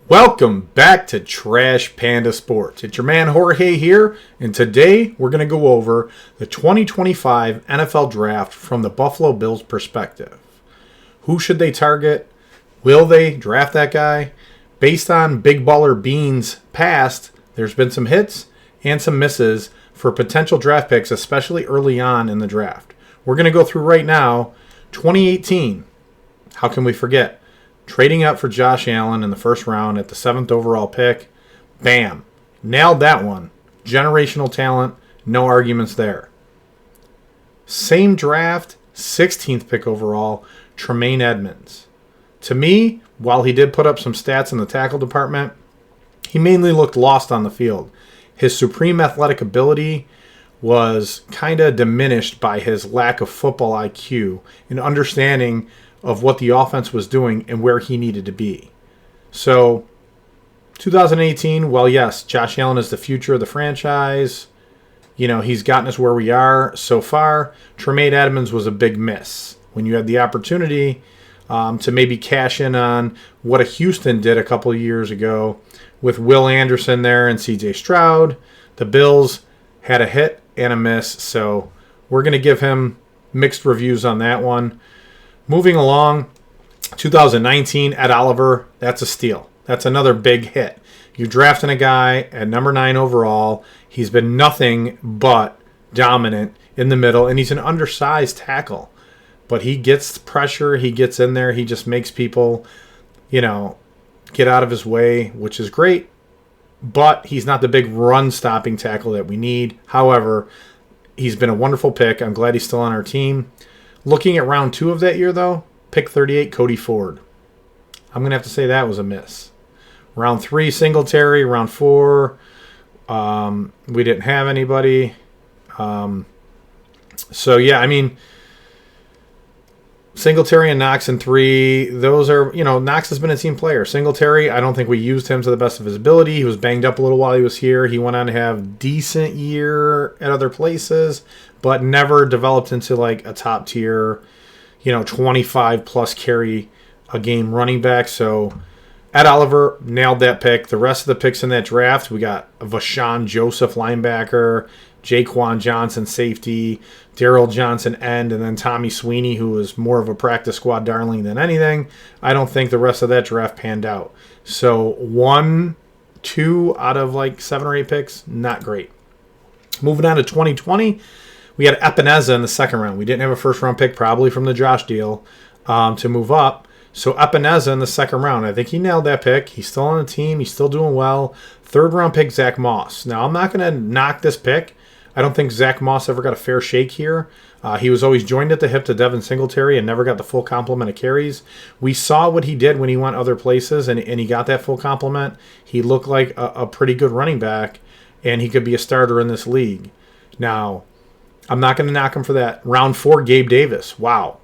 Welcome back to Trash Panda Sports. It's your man Jorge here, and today we're going to go over the 2025 NFL Draft from the Buffalo Bills perspective. Who should they target? Will they draft that guy? Based on Big Baller Bean's past, there's been some hits and some misses for potential draft picks, especially early on in the draft. We're going to go through right now 2018. How can we forget? Trading up for Josh Allen in the first round at the 7th overall pick. Bam. Nailed that one. Generational talent. No arguments there. Same draft, 16th pick overall, Tremaine Edmunds. To me, while he did put up some stats in the tackle department, he mainly looked lost on the field. His supreme athletic ability was kind of diminished by his lack of football IQ and understanding of what the offense was doing and where he needed to be. So, 2018, well, yes, Josh Allen is the future of the franchise. You know, he's gotten us where we are so far. Tremaine Edmunds was a big miss. When you had the opportunity to maybe cash in on what a Houston did a couple of years ago with Will Anderson there and C.J. Stroud, the Bills had a hit and a miss. So, we're going to give him mixed reviews on that one. Moving along, 2019, Ed Oliver, that's a steal. That's another big hit. You're drafting a guy at number 9 overall. He's been nothing but dominant in the middle, and he's an undersized tackle. But he gets pressure. He gets in there. He just makes people, get out of his way, which is great. But he's not the big run-stopping tackle that we need. However, he's been a wonderful pick. I'm glad he's still on our team. Looking at round 2 of that year, though, pick 38, Cody Ford. I'm going to have to say that was a miss. Round 3, Singletary. Round 4, we didn't have anybody. Singletary and Knox in 3, those are, Knox has been a team player. Singletary, I don't think we used him to the best of his ability. He was banged up a little while he was here. He went on to have decent year at other places, but never developed into like a top tier, 25 plus carry a game running back. So Ed Oliver nailed that pick. The rest of the picks in that draft, we got Vashawn Joseph linebacker, Jaquan Johnson safety, Daryl Johnson end, and then Tommy Sweeney, who was more of a practice squad darling than anything. I don't think the rest of that draft panned out. So 1, 2 out of like 7 or 8 picks, not great. Moving on to 2020, we had Epineza in the second round. We didn't have a first round pick, probably from the Josh deal, to move up. So Epineza in the second round, I think he nailed that pick. He's still on the team. He's still doing well. Third round pick, Zach Moss. Now, I'm not going to knock this pick. I don't think Zach Moss ever got a fair shake here. He was always joined at the hip to Devin Singletary and never got the full complement of carries. We saw what he did when he went other places, and he got that full complement. He looked like a pretty good running back, and he could be a starter in this league. Now, I'm not going to knock him for that. Round 4, Gabe Davis. Wow.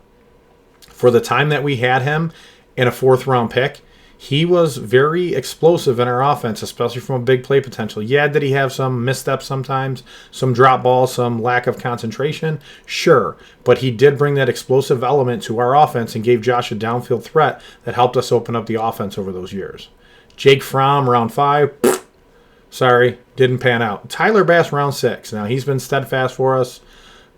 For the time that we had him in a 4th round pick, he was very explosive in our offense, especially from a big play potential. Yeah, did he have some missteps sometimes, some drop balls, some lack of concentration? Sure, but he did bring that explosive element to our offense and gave Josh a downfield threat that helped us open up the offense over those years. Jake Fromm, round 5, sorry, didn't pan out. Tyler Bass, round 6. Now, he's been steadfast for us.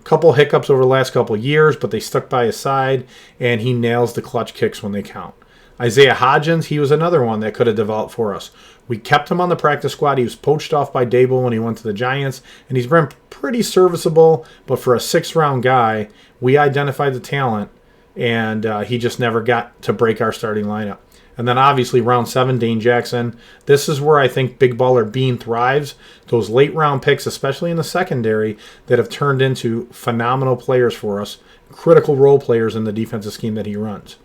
Couple hiccups over the last couple of years, but they stuck by his side, and he nails the clutch kicks when they count. Isaiah Hodgins, he was another one that could have developed for us. We kept him on the practice squad. He was poached off by Dable when he went to the Giants, and he's been pretty serviceable, but for a 6th-round guy, we identified the talent, and he just never got to break our starting lineup. And then obviously round 7, Dane Jackson. This is where I think Big Baller Bean thrives. Those late round picks, especially in the secondary, that have turned into phenomenal players for us, critical role players in the defensive scheme that he runs.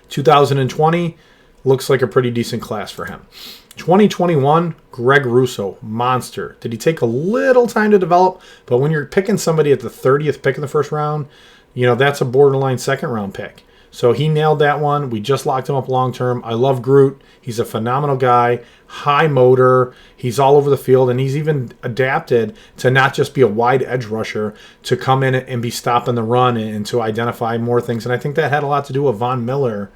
2020 looks like a pretty decent class for him. 2021, Greg Russo, monster. Did he take a little time to develop? But when you're picking somebody at the 30th pick in the first round, that's a borderline 2nd round pick. So he nailed that one. We just locked him up long term. I love Groot. He's a phenomenal guy, high motor. He's all over the field, and he's even adapted to not just be a wide edge rusher, to come in and be stopping the run and to identify more things. And I think that had a lot to do with Von Miller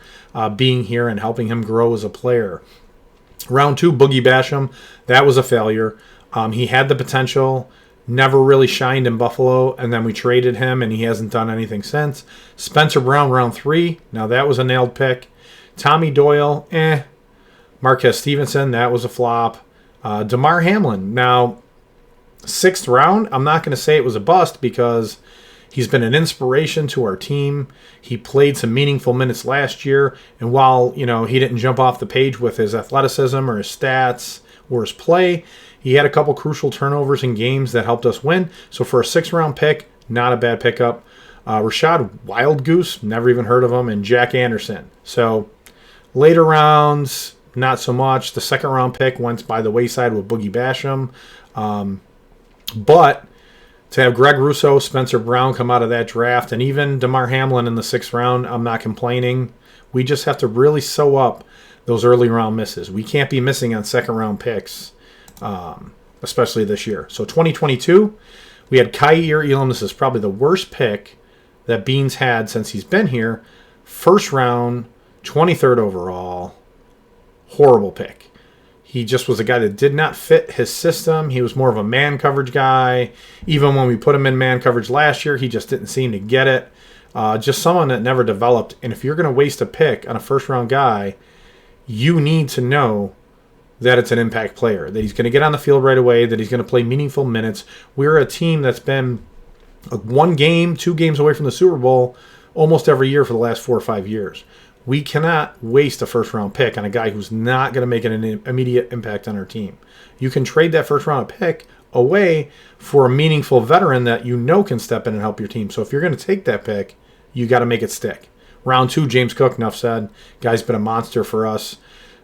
being here and helping him grow as a player. Round 2, Boogie Basham. That was a failure. He had the potential, never really shined in Buffalo, and then we traded him, and he hasn't done anything since. Spencer Brown, round 3. Now, that was a nailed pick. Tommy Doyle, Marquez Stevenson, that was a flop. Damar Hamlin. Now, 6th round, I'm not going to say it was a bust because he's been an inspiration to our team. He played some meaningful minutes last year, and while, he didn't jump off the page with his athleticism or his stats or his play, he had a couple crucial turnovers in games that helped us win. So for a 6th-round pick, not a bad pickup. Rashad Wild Goose, never even heard of him, and Jack Anderson. So later rounds, not so much. The 2nd-round pick went by the wayside with Boogie Basham. But to have Greg Russo, Spencer Brown come out of that draft, and even Damar Hamlin in the 6th round, I'm not complaining. We just have to really sew up those early round misses. We can't be missing on 2nd-round picks, especially this year. So 2022, we had Kaiir Elam. This is probably the worst pick that Beans had since he's been here. 1st round, 23rd overall. Horrible pick. He just was a guy that did not fit his system. He was more of a man coverage guy. Even when we put him in man coverage last year, he just didn't seem to get it. Just someone that never developed. And if you're going to waste a pick on a 1st-round guy, you need to know that it's an impact player, that he's going to get on the field right away, that he's going to play meaningful minutes. We're a team that's been 1 game, 2 games away from the Super Bowl almost every year for the last 4 or 5 years. We cannot waste a 1st-round pick on a guy who's not going to make an immediate impact on our team. You can trade that 1st-round pick away for a meaningful veteran that can step in and help your team. So if you're going to take that pick, you got to make it stick. Round 2, James Cook, enough said. Guy's been a monster for us.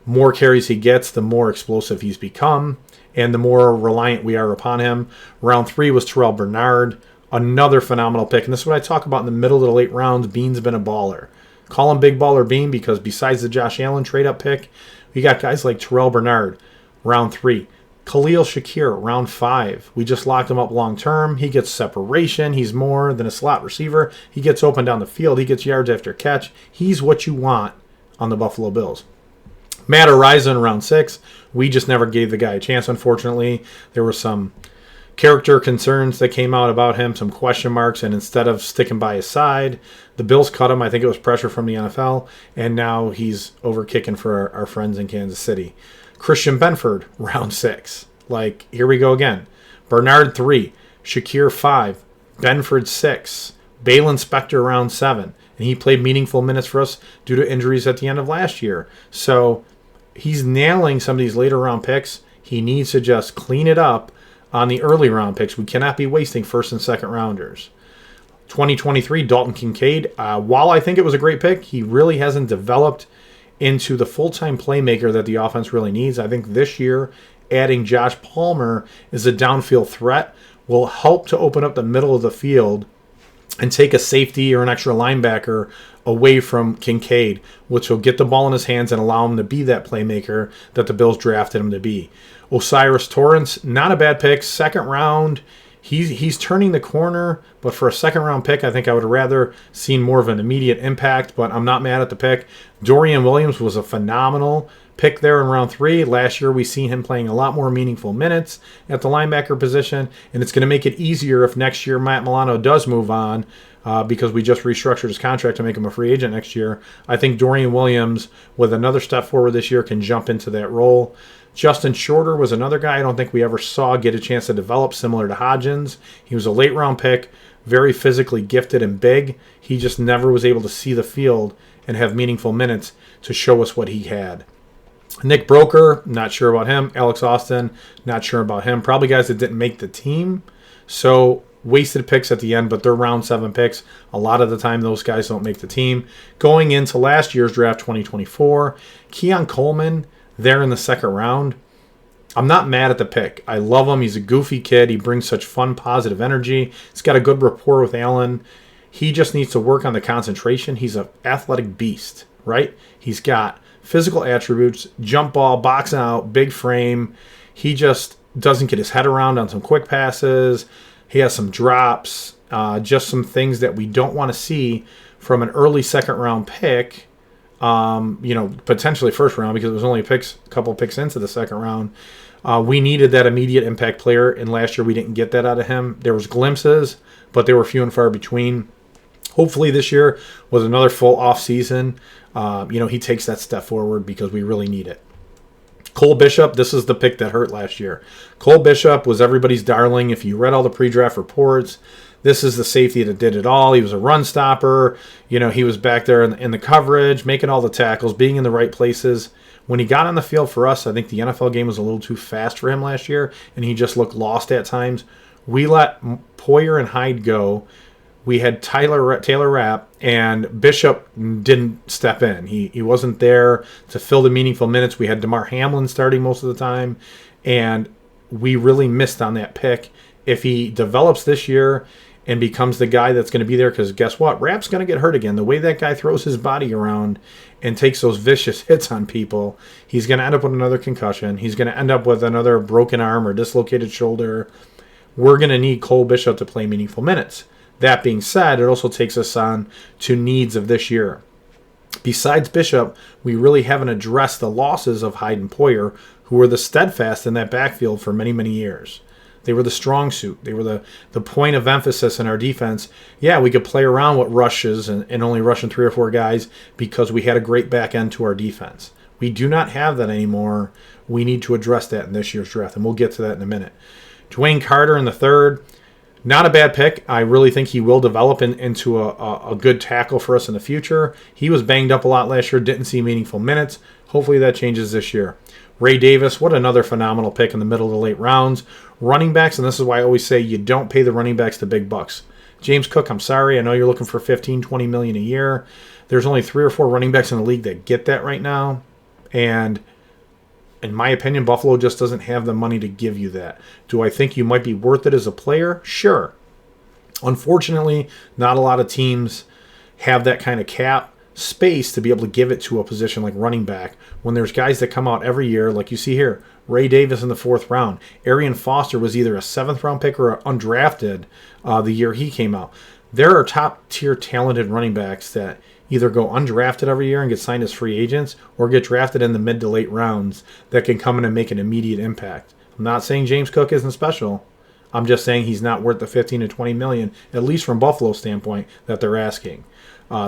More carries he gets, the more explosive he's become, and the more reliant we are upon him. Round 3 was Terrell Bernard, another phenomenal pick. And this is what I talk about in the middle of the late rounds. Bean's been a baller. Call him Big Baller Bean because besides the Josh Allen trade-up pick, we got guys like Terrell Bernard, round 3. Khalil Shakir, round 5. We just locked him up long-term. He gets separation. He's more than a slot receiver. He gets open down the field. He gets yards after catch. He's what you want on the Buffalo Bills. Matt Araiza, round 6. We just never gave the guy a chance, unfortunately. There were some character concerns that came out about him, some question marks, and instead of sticking by his side, the Bills cut him. I think it was pressure from the NFL, and now he's over kicking for our friends in Kansas City. Christian Benford, round 6. Here we go again. Bernard, 3. Shakir, 5. Benford, 6. Balin Spector, round 7. And he played meaningful minutes for us due to injuries at the end of last year. So he's nailing some of these later round picks. He needs to just clean it up on the early round picks. We cannot be wasting 1st and 2nd rounders. 2023, Dalton Kincaid. While I think it was a great pick, he really hasn't developed into the full-time playmaker that the offense really needs. I think this year, adding Josh Palmer as a downfield threat will help to open up the middle of the field and take a safety or an extra linebacker away from Kincaid, which will get the ball in his hands and allow him to be that playmaker that the Bills drafted him to be. Osiris Torrance, not a bad pick. 2nd round, he's turning the corner, but for a 2nd-round pick, I think I would have rather seen more of an immediate impact, but I'm not mad at the pick. Dorian Williams was a phenomenal pick there in round 3. Last year, we seen him playing a lot more meaningful minutes at the linebacker position, and it's going to make it easier if next year Matt Milano does move on because we just restructured his contract to make him a free agent next year. I think Dorian Williams, with another step forward this year, can jump into that role. Justin Shorter was another guy I don't think we ever saw get a chance to develop, similar to Hodgins. He was a late-round pick, very physically gifted and big. He just never was able to see the field and have meaningful minutes to show us what he had. Nick Broker, not sure about him. Alex Austin, not sure about him. Probably guys that didn't make the team. So wasted picks at the end, but they're round 7 picks. A lot of the time, those guys don't make the team. Going into last year's draft, 2024, Keon Coleman, there in the 2nd round. I'm not mad at the pick. I love him. He's a goofy kid. He brings such fun, positive energy. He's got a good rapport with Allen. He just needs to work on the concentration. He's an athletic beast, right? He's got physical attributes, jump ball, boxing out, big frame. He just doesn't get his head around on some quick passes. He has some drops, just some things that we don't want to see from an early 2nd-round pick Potentially first round because it was only a couple picks into the second round. We needed that immediate impact player, and last year we didn't get that out of him. There was glimpses, but they were few and far between. Hopefully this year was another full off season. He takes that step forward because we really need it. Cole Bishop, this is the pick that hurt last year. Cole Bishop was everybody's darling. If you read all the pre-draft reports, this is the safety that did it all. He was a run stopper. He was back there in the coverage, making all the tackles, being in the right places. When he got on the field for us, I think the NFL game was a little too fast for him last year, and he just looked lost at times. We let Poyer and Hyde go. We had Taylor Rapp, and Bishop didn't step in. He wasn't there to fill the meaningful minutes. We had Damar Hamlin starting most of the time, and we really missed on that pick. If he develops this year and becomes the guy that's going to be there, because guess what? Rapp's going to get hurt again. The way that guy throws his body around and takes those vicious hits on people, he's going to end up with another concussion. He's going to end up with another broken arm or dislocated shoulder. We're going to need Cole Bishop to play meaningful minutes. That being said, it also takes us on to needs of this year. Besides Bishop, we really haven't addressed the losses of Hyde and Poyer, who were the steadfast in that backfield for many, many years. They were the strong suit. They were the point of emphasis in our defense. Yeah, we could play around with rushes and only rushing 3 or 4 guys because we had a great back end to our defense. We do not have that anymore. We need to address that in this year's draft, and we'll get to that in a minute. Dwayne Carter in the third. Not a bad pick. I really think he will develop into a good tackle for us in the future. He was banged up a lot last year, didn't see meaningful minutes. Hopefully that changes this year. Ray Davis, what another phenomenal pick in the middle of the late rounds. Running backs, and this is why I always say you don't pay the running backs the big bucks. James Cook, I'm sorry. I know you're looking for $15, $20 million a year. There's only 3 or 4 running backs in the league that get that right now. And in my opinion, Buffalo just doesn't have the money to give you that. Do I think you might be worth it as a player? Sure. Unfortunately, not a lot of teams have that kind of cap space to be able to give it to a position like running back when there's guys that come out every year, like you see here. Ray Davis in the 4th round. Arian Foster was either a 7th round pick or undrafted the year he came out. There are top-tier talented running backs that either go undrafted every year and get signed as free agents or get drafted in the mid to late rounds that can come in and make an immediate impact. I'm not saying James Cook isn't special. I'm just saying he's not worth the 15 to 20 million, at least from Buffalo's standpoint, that they're asking.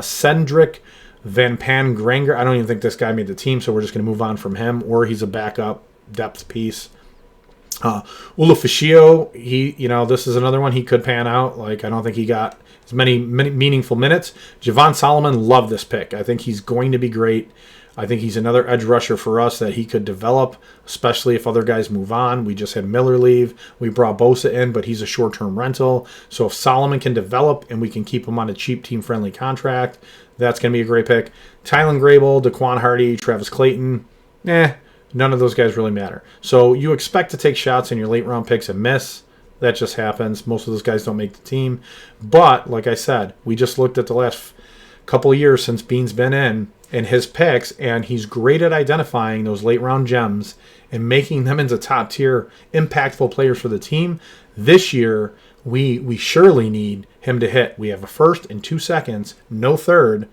Cedric Van Pan Granger, I don't even think this guy made the team, so we're just going to move on from him, or he's a backup depth piece. Ulufashio, this is another one he could pan out. I don't think he got as many meaningful minutes. Javon Solomon, love this pick. I think he's going to be great. I think he's another edge rusher for us that he could develop, especially if other guys move on. We just had Miller leave. We brought Bosa in, but he's a short-term rental. So if Solomon can develop and we can keep him on a cheap team-friendly contract, that's going to be a great pick. Tylen Grable, Daquan Hardy, Travis Clayton, none of those guys really matter. So you expect to take shots in your late-round picks and miss. That just happens. Most of those guys don't make the team. But, like I said, we just looked at the last couple of years since Bean's been in and his picks, and he's great at identifying those late-round gems and making them into top-tier, impactful players for the team. This year, we surely need him to hit. We have a first and 2 seconds, no third,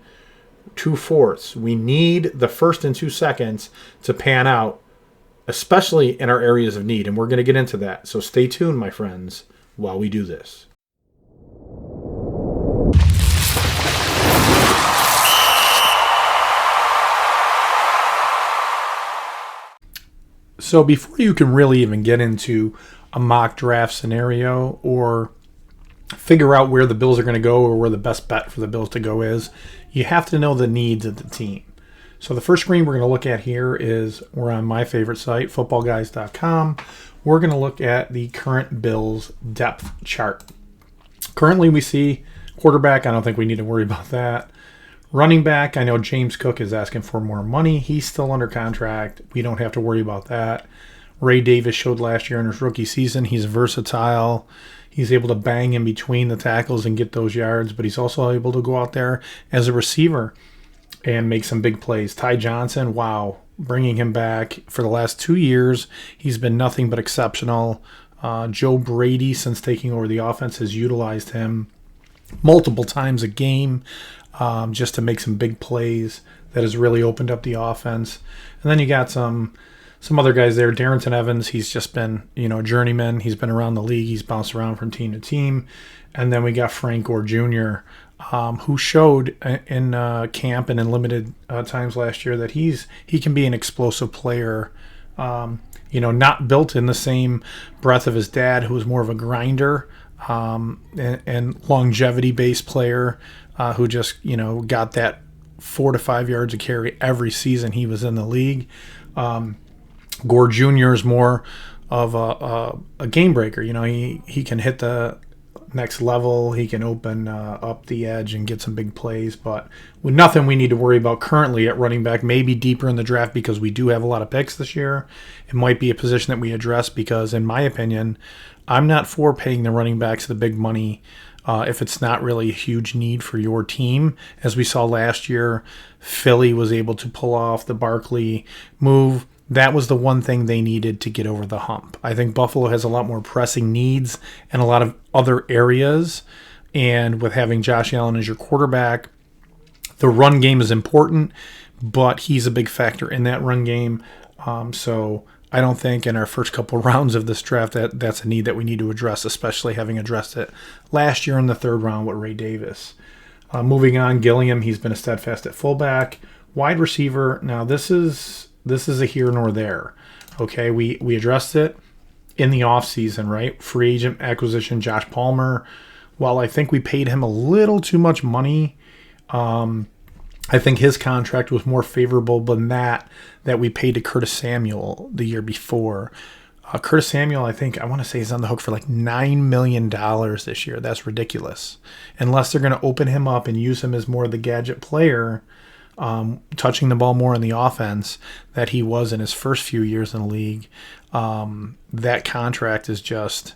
2 fourths. We need the first and 2 seconds to pan out, especially in our areas of need, and we're going to get into that. So stay tuned, my friends, while we do this. So before you can really even get into a mock draft scenario or figure out where the Bills are going to go or where the best bet for the Bills to go is, you have to know the needs of the team. So the first screen we're going to look at here is, we're on my favorite site, footballguys.com. We're going to look at the current Bills depth chart. Currently we see quarterback. I don't think we need to worry about that. Running back, I know James Cook is asking for more money. He's still under contract. We don't have to worry about that. Ray Davis showed last year in his rookie season he's versatile. He's able to bang in between the tackles and get those yards, but he's also able to go out there as a receiver and make some big plays. Ty Johnson, wow, bringing him back for the last 2 years. He's been nothing but exceptional. Joe Brady, since taking over the offense, has utilized him multiple times a game just to make some big plays. that has really opened up the offense. And then you got some other guys there. Darrington Evans, he's just been, a journeyman. He's been around the league. He's bounced around from team to team. And then we got Frank Gore Jr., who showed in camp and in limited times last year that he can be an explosive player. Not built in the same breath of his dad, who was more of a grinder and longevity-based player who just, got that 4 to 5 yards a carry every season he was in the league. Gore Jr. is more of a game breaker. He can hit the next level. He can open up the edge and get some big plays, but with nothing we need to worry about currently at running back. Maybe deeper in the draft, because we do have a lot of picks this year. It might be a position that we address, because in my opinion, I'm not for paying the running backs the big money if it's not really a huge need for your team. As we saw last year, Philly was able to pull off the Barkley move. That was the one thing they needed to get over the hump. I think Buffalo has a lot more pressing needs in a lot of other areas. And with having Josh Allen as your quarterback, the run game is important, but he's a big factor in that run game. So I don't think in our first couple rounds of this draft that's a need that we need to address, especially having addressed it last year in the third round with Ray Davis. Moving on, Gilliam, he's been a steadfast at fullback. Wide receiver, now this is a here nor there. Okay, we addressed it in the offseason, right? Free agent acquisition, Josh Palmer. While I think we paid him a little too much money, I think his contract was more favorable than that we paid to Curtis Samuel the year before. Curtis Samuel, I want to say, is on the hook for like $9 million this year. That's ridiculous. Unless they're going to open him up and use him as more of the gadget player, touching the ball more in the offense that he was in his first few years in the league. That contract is just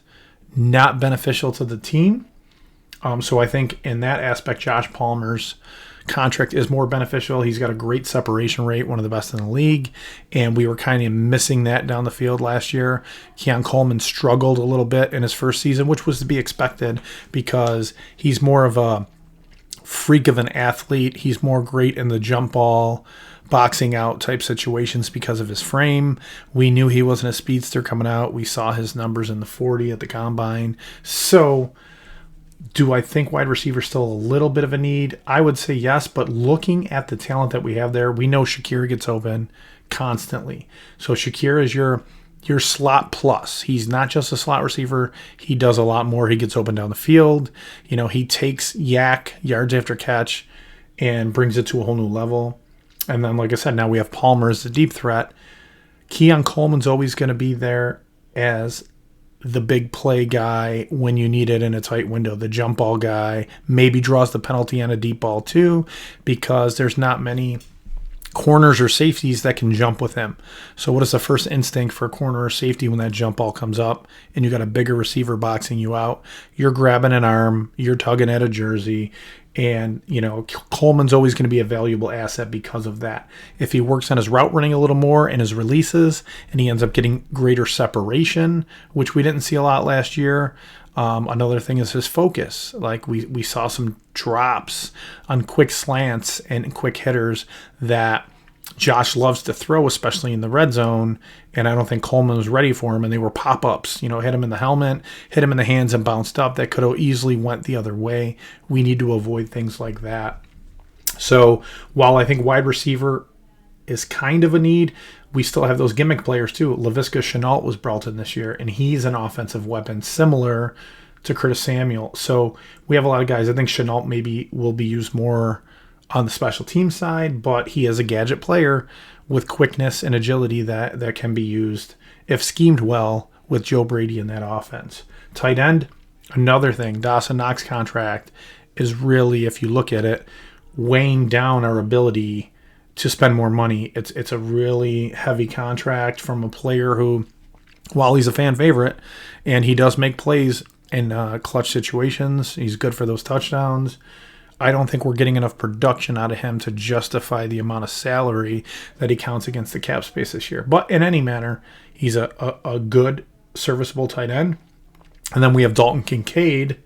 not beneficial to the team. So I think in that aspect, Josh Palmer's contract is more beneficial. He's got a great separation rate, one of the best in the league, and we were kind of missing that down the field last year. Keon Coleman struggled a little bit in his first season, which was to be expected because he's more of a freak of an athlete. He's more great in the jump ball, boxing out type situations because of his frame. We knew he wasn't a speedster coming out. We saw his numbers in the 40 at the combine. So do I think wide receiver is still a little bit of a need? I would say yes, but looking at the talent that we have there, we know Shakir gets open constantly. So Shakir is your slot plus. He's not just a slot receiver. He does a lot more. He gets open down the field. He takes yards after catch and brings it to a whole new level. And then, like I said, now we have Palmer as the deep threat. Keon Coleman's always going to be there as the big play guy when you need it in a tight window. The jump ball guy maybe draws the penalty on a deep ball too, because there's not many corners or safeties that can jump with him. So what is the first instinct for a corner or safety when that jump ball comes up and you got a bigger receiver boxing you out? You're grabbing an arm, you're tugging at a jersey, and Coleman's always going to be a valuable asset because of that. If he works on his route running a little more and his releases, and he ends up getting greater separation, which we didn't see a lot last year. Another thing is his focus. Like we saw some drops on quick slants and quick hitters that Josh loves to throw, especially in the red zone, and I don't think Coleman was ready for him, and they were pop-ups. Hit him in the helmet, hit him in the hands, and bounced up. That could have easily went the other way. We need to avoid things like that. So while I think wide receiver is kind of a need, we still have those gimmick players too. Laviska Shenault was brought in this year, and he's an offensive weapon similar to Curtis Samuel. So we have a lot of guys. I think Shenault maybe will be used more on the special team side, but he is a gadget player with quickness and agility that can be used if schemed well with Joe Brady in that offense. Tight end, another thing. Dawson Knox contract is really, if you look at it, weighing down our ability to spend more money. It's a really heavy contract from a player who, while he's a fan favorite and he does make plays in clutch situations, he's good for those touchdowns. I don't think we're getting enough production out of him to justify the amount of salary that he counts against the cap space this year. But in any manner, he's a good, serviceable tight end. And then we have Dalton Kincaid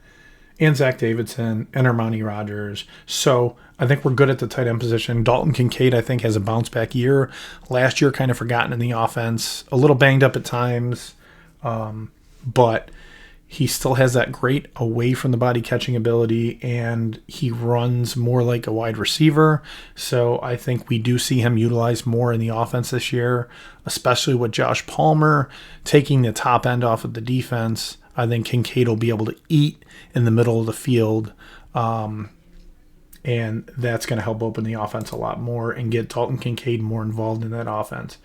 and Zach Davidson and Armani Rogers. So I think we're good at the tight end position. Dalton Kincaid, I think, has a bounce back year. Last year, kind of forgotten in the offense, a little banged up at times, but he still has that great away from the body catching ability, and he runs more like a wide receiver. So I think we do see him utilized more in the offense this year, especially with Josh Palmer taking the top end off of the defense. I think Kincaid will be able to eat in the middle of the field, and that's going to help open the offense a lot more and get Dalton Kincaid more involved in that offense.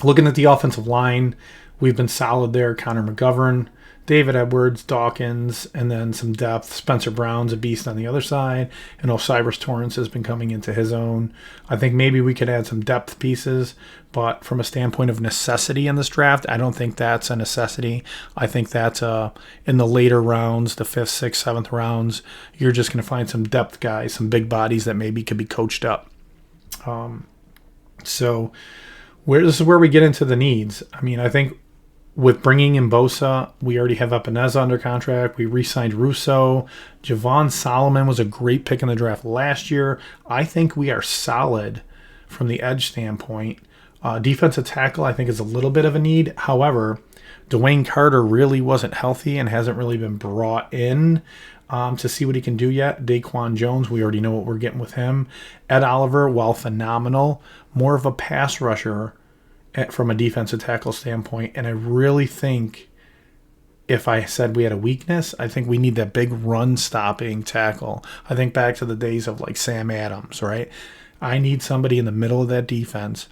Looking at the offensive line, we've been solid there. Connor McGovern, David Edwards, Dawkins, and then some depth. Spencer Brown's a beast on the other side, and Osiris Torrance has been coming into his own. I think maybe we could add some depth pieces, but from a standpoint of necessity in this draft, I don't think that's a necessity. I think that's in the later rounds, the 5th, 6th, 7th rounds, you're just going to find some depth guys, some big bodies that maybe could be coached up. So this is where we get into the needs. I mean, I think with bringing in Bosa, we already have Epineza under contract. We re-signed Russo. Javon Solomon was a great pick in the draft last year. I think we are solid from the edge standpoint. Defensive tackle, I think, is a little bit of a need. However, Dwayne Carter really wasn't healthy and hasn't really been brought in to see what he can do yet. Daquan Jones, we already know what we're getting with him. Ed Oliver, while phenomenal, more of a pass rusher from a defensive tackle standpoint. And I really think if I said we had a weakness, I think we need that big run-stopping tackle. I think back to the days of like Sam Adams, right? I need somebody in the middle of that defense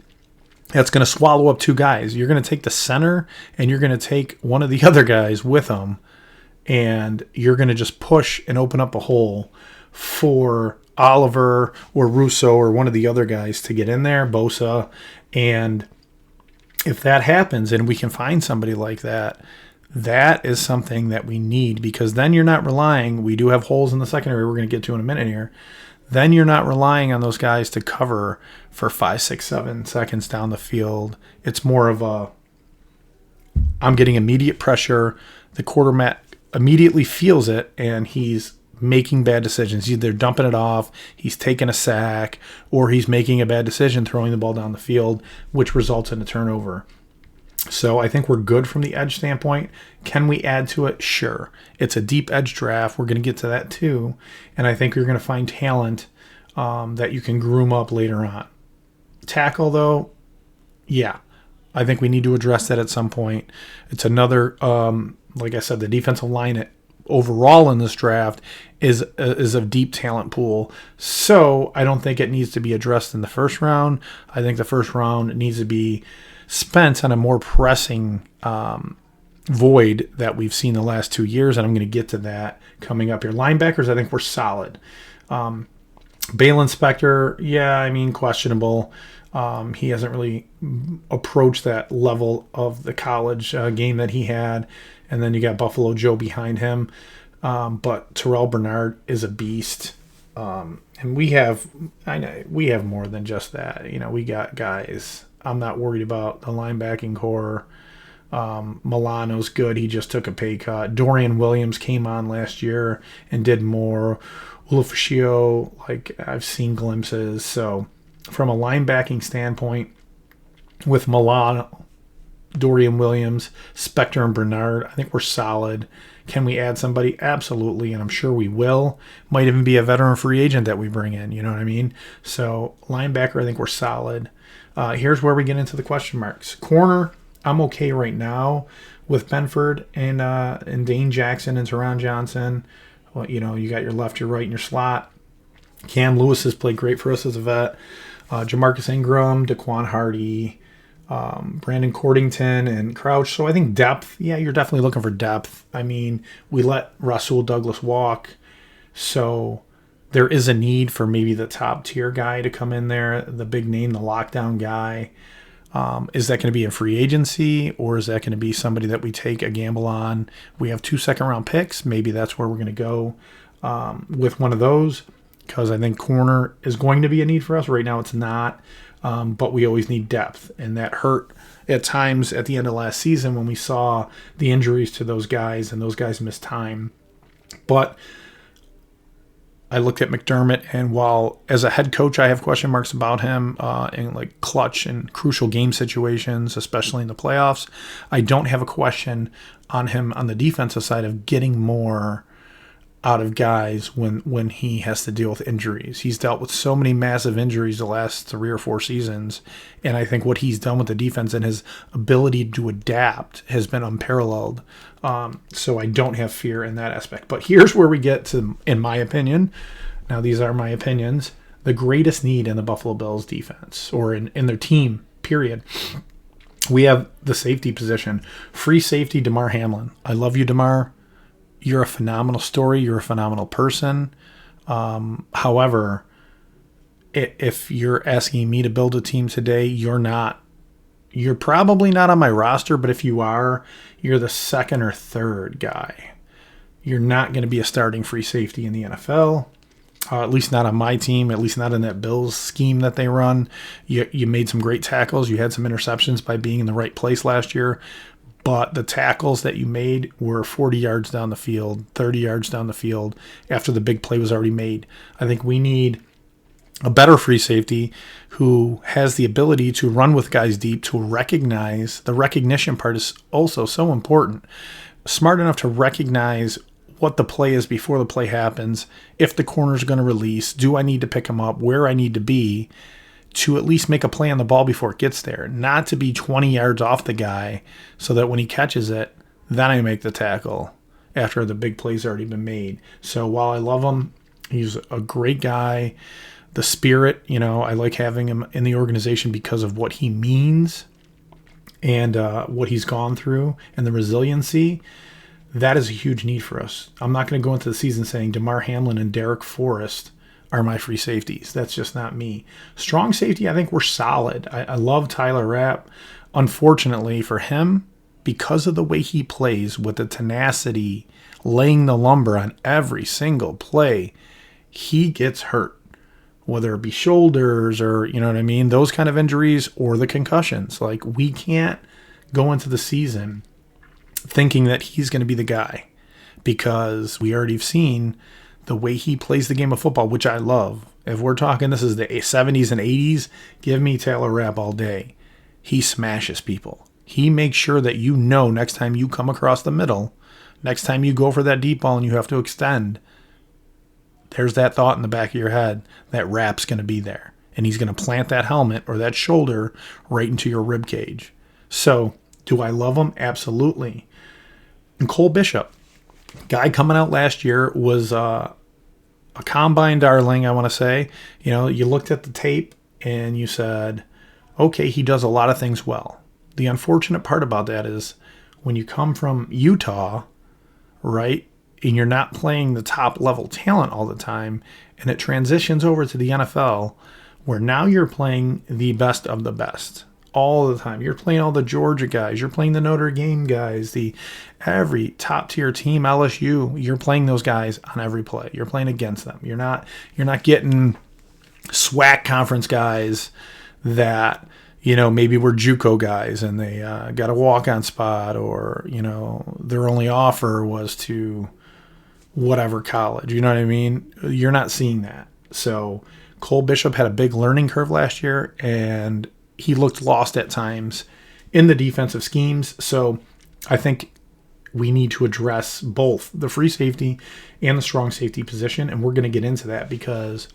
that's going to swallow up two guys. You're going to take the center, and you're going to take one of the other guys with them, and you're going to just push and open up a hole for Oliver or Russo or one of the other guys to get in there, Bosa. And if that happens and we can find somebody like that, that is something that we need, because then you're not relying. We do have holes in the secondary we're going to get to in a minute here. Then you're not relying on those guys to cover for 5, 6, 7 seconds down the field. It's more of I'm getting immediate pressure. The quarterback immediately feels it, and he's making bad decisions. Either dumping it off, he's taking a sack, or he's making a bad decision throwing the ball down the field, which results in a turnover. So I think we're good from the edge standpoint. Can we add to it? Sure. It's a deep edge draft. We're going to get to that too. And I think you're going to find talent that you can groom up later on. Tackle, though, yeah. I think we need to address that at some point. It's another, like I said, the defensive line overall in this draft is a deep talent pool. So I don't think it needs to be addressed in the first round. I think the first round needs to be spent on a more pressing void that we've seen the last 2 years, and I'm going to get to that coming up here. Linebackers, I think we're solid. Balen Spector, yeah, I mean, questionable. He hasn't really approached that level of the college game that he had. And then you got Buffalo Joe behind him. But Terrell Bernard is a beast. And we have more than just that. You know, we got guys. I'm not worried about the linebacking core. Milano's good. He just took a pay cut. Dorian Williams came on last year and did more. Ulufashio, like, I've seen glimpses. So from a linebacking standpoint, with Milano, Dorian Williams, Spector, and Bernard, I think we're solid. Can we add somebody? Absolutely, and I'm sure we will. Might even be a veteran free agent that we bring in, you know what I mean? So linebacker, I think we're solid. Here's where we get into the question marks. Corner, I'm okay right now with Benford and Dane Jackson and Teron Johnson. Well, you know, you got your left, your right, and your slot. Cam Lewis has played great for us as a vet. Jamarcus Ingram, Daquan Hardy, Brandon Cordington, and Crouch. So I think depth, yeah, you're definitely looking for depth. I mean, we let Rasul Douglas walk, so there is a need for maybe the top tier guy to come in there, the big name, the lockdown guy. Is that going to be a free agency, or is that going to be somebody that we take a gamble on? We have 2 second-round picks. Maybe that's where we're going to go with one of those, because I think corner is going to be a need for us. Right now it's not, but we always need depth, and that hurt at times at the end of last season when we saw the injuries to those guys, and those guys missed time. But I looked at McDermott, and while as a head coach I have question marks about him in like clutch and crucial game situations, especially in the playoffs, I don't have a question on him on the defensive side of getting more out of guys when he has to deal with injuries. He's dealt with so many massive injuries the last 3 or 4 seasons, and I think what he's done with the defense and his ability to adapt has been unparalleled. So I don't have fear in that aspect. But here's where we get to, in my opinion, now these are my opinions, the greatest need in the Buffalo Bills defense, or in their team, period. We have the safety position. Free safety, Damar Hamlin. I love you, Damar. You're a phenomenal story. You're a phenomenal person. However, if you're asking me to build a team today, you're probably not on my roster, but if you are, you're the second or third guy. You're not going to be a starting free safety in the NFL, at least not on my team, at least not in that Bills scheme that they run. You made some great tackles. You had some interceptions by being in the right place last year. But the tackles that you made were 40 yards down the field, 30 yards down the field after the big play was already made. I think we need a better free safety who has the ability to run with guys deep, to recognize. The recognition part is also so important. Smart enough to recognize what the play is before the play happens, if the corner's going to release, do I need to pick him up, where I need to be, to at least make a play on the ball before it gets there, not to be 20 yards off the guy so that when he catches it, then I make the tackle after the big play's already been made. So while I love him, he's a great guy. The spirit, I like having him in the organization because of what he means and what he's gone through and the resiliency. That is a huge need for us. I'm not going to go into the season saying Damar Hamlin and Derek Forrest are my free safeties. That's just not me. Strong safety, I think we're solid. I love Tyler Rapp. Unfortunately for him, because of the way he plays with the tenacity, laying the lumber on every single play, he gets hurt. Whether it be shoulders or, those kind of injuries or the concussions. Like, we can't go into the season thinking that he's going to be the guy because we already have seen the way he plays the game of football, which I love. If we're talking this is the 70s and 80s, give me Taylor Rapp all day. He smashes people. He makes sure that next time you come across the middle, next time you go for that deep ball and you have to extend, there's that thought in the back of your head that Rapp's going to be there. And he's going to plant that helmet or that shoulder right into your rib cage. So, do I love him? Absolutely. And Cole Bishop, guy coming out last year, was a combine darling, I want to say. You looked at the tape and you said, okay, he does a lot of things well. The unfortunate part about that is when you come from Utah, right, and you're not playing the top level talent all the time, and it transitions over to the NFL, where now you're playing the best of the best all the time. You're playing all the Georgia guys. You're playing the Notre Dame guys, every top tier team, LSU. You're playing those guys on every play. You're playing against them. You're not getting SWAC conference guys that maybe were JUCO guys and they got a walk-on spot, or their only offer was to whatever college. You know what I mean? You're not seeing that. So Cole Bishop had a big learning curve last year, and he looked lost at times in the defensive schemes. So I think we need to address both the free safety and the strong safety position. And we're going to get into that because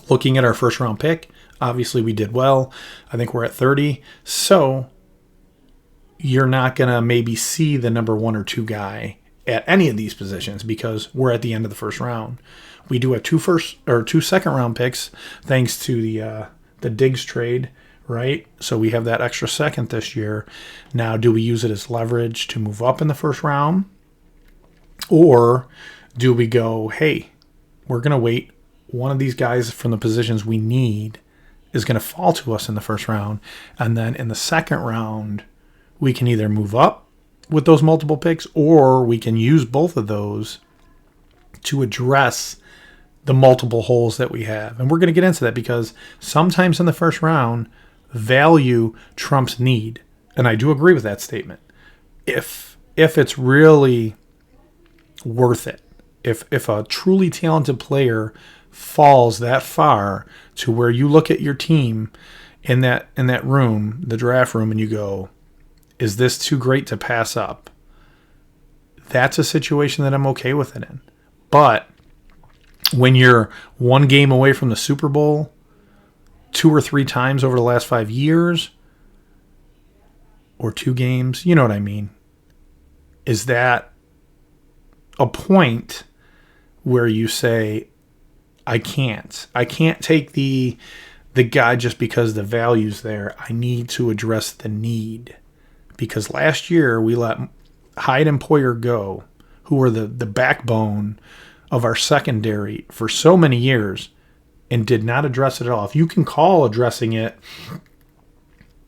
looking at our first round pick, obviously we did well. I think we're at 30. So you're not going to maybe see the number 1 or 2 guy at any of these positions because we're at the end of the first round. We do have 2 second round picks thanks to the Diggs trade. Right? So we have that extra second this year. Now, do we use it as leverage to move up in the first round? Or do we go, hey, we're going to wait. One of these guys from the positions we need is going to fall to us in the first round. And then in the second round, we can either move up with those multiple picks, or we can use both of those to address the multiple holes that we have. And we're going to get into that because sometimes in the first round, value trumps need. And I do agree with that statement. If it's really worth it, If a truly talented player falls that far to where you look at your team in that room, the draft room, and you go, is this too great to pass up? That's a situation that I'm okay with it in. But when you're one game away from the Super Bowl 2 or 3 times over the last 5 years, or 2 games, you know what I mean? Is that a point where you say, I can't take the guy just because the value's there. I need to address the need. Because last year we let Hyde and Poyer go, who were the backbone of our secondary for so many years, and did not address it at all. If you can call addressing it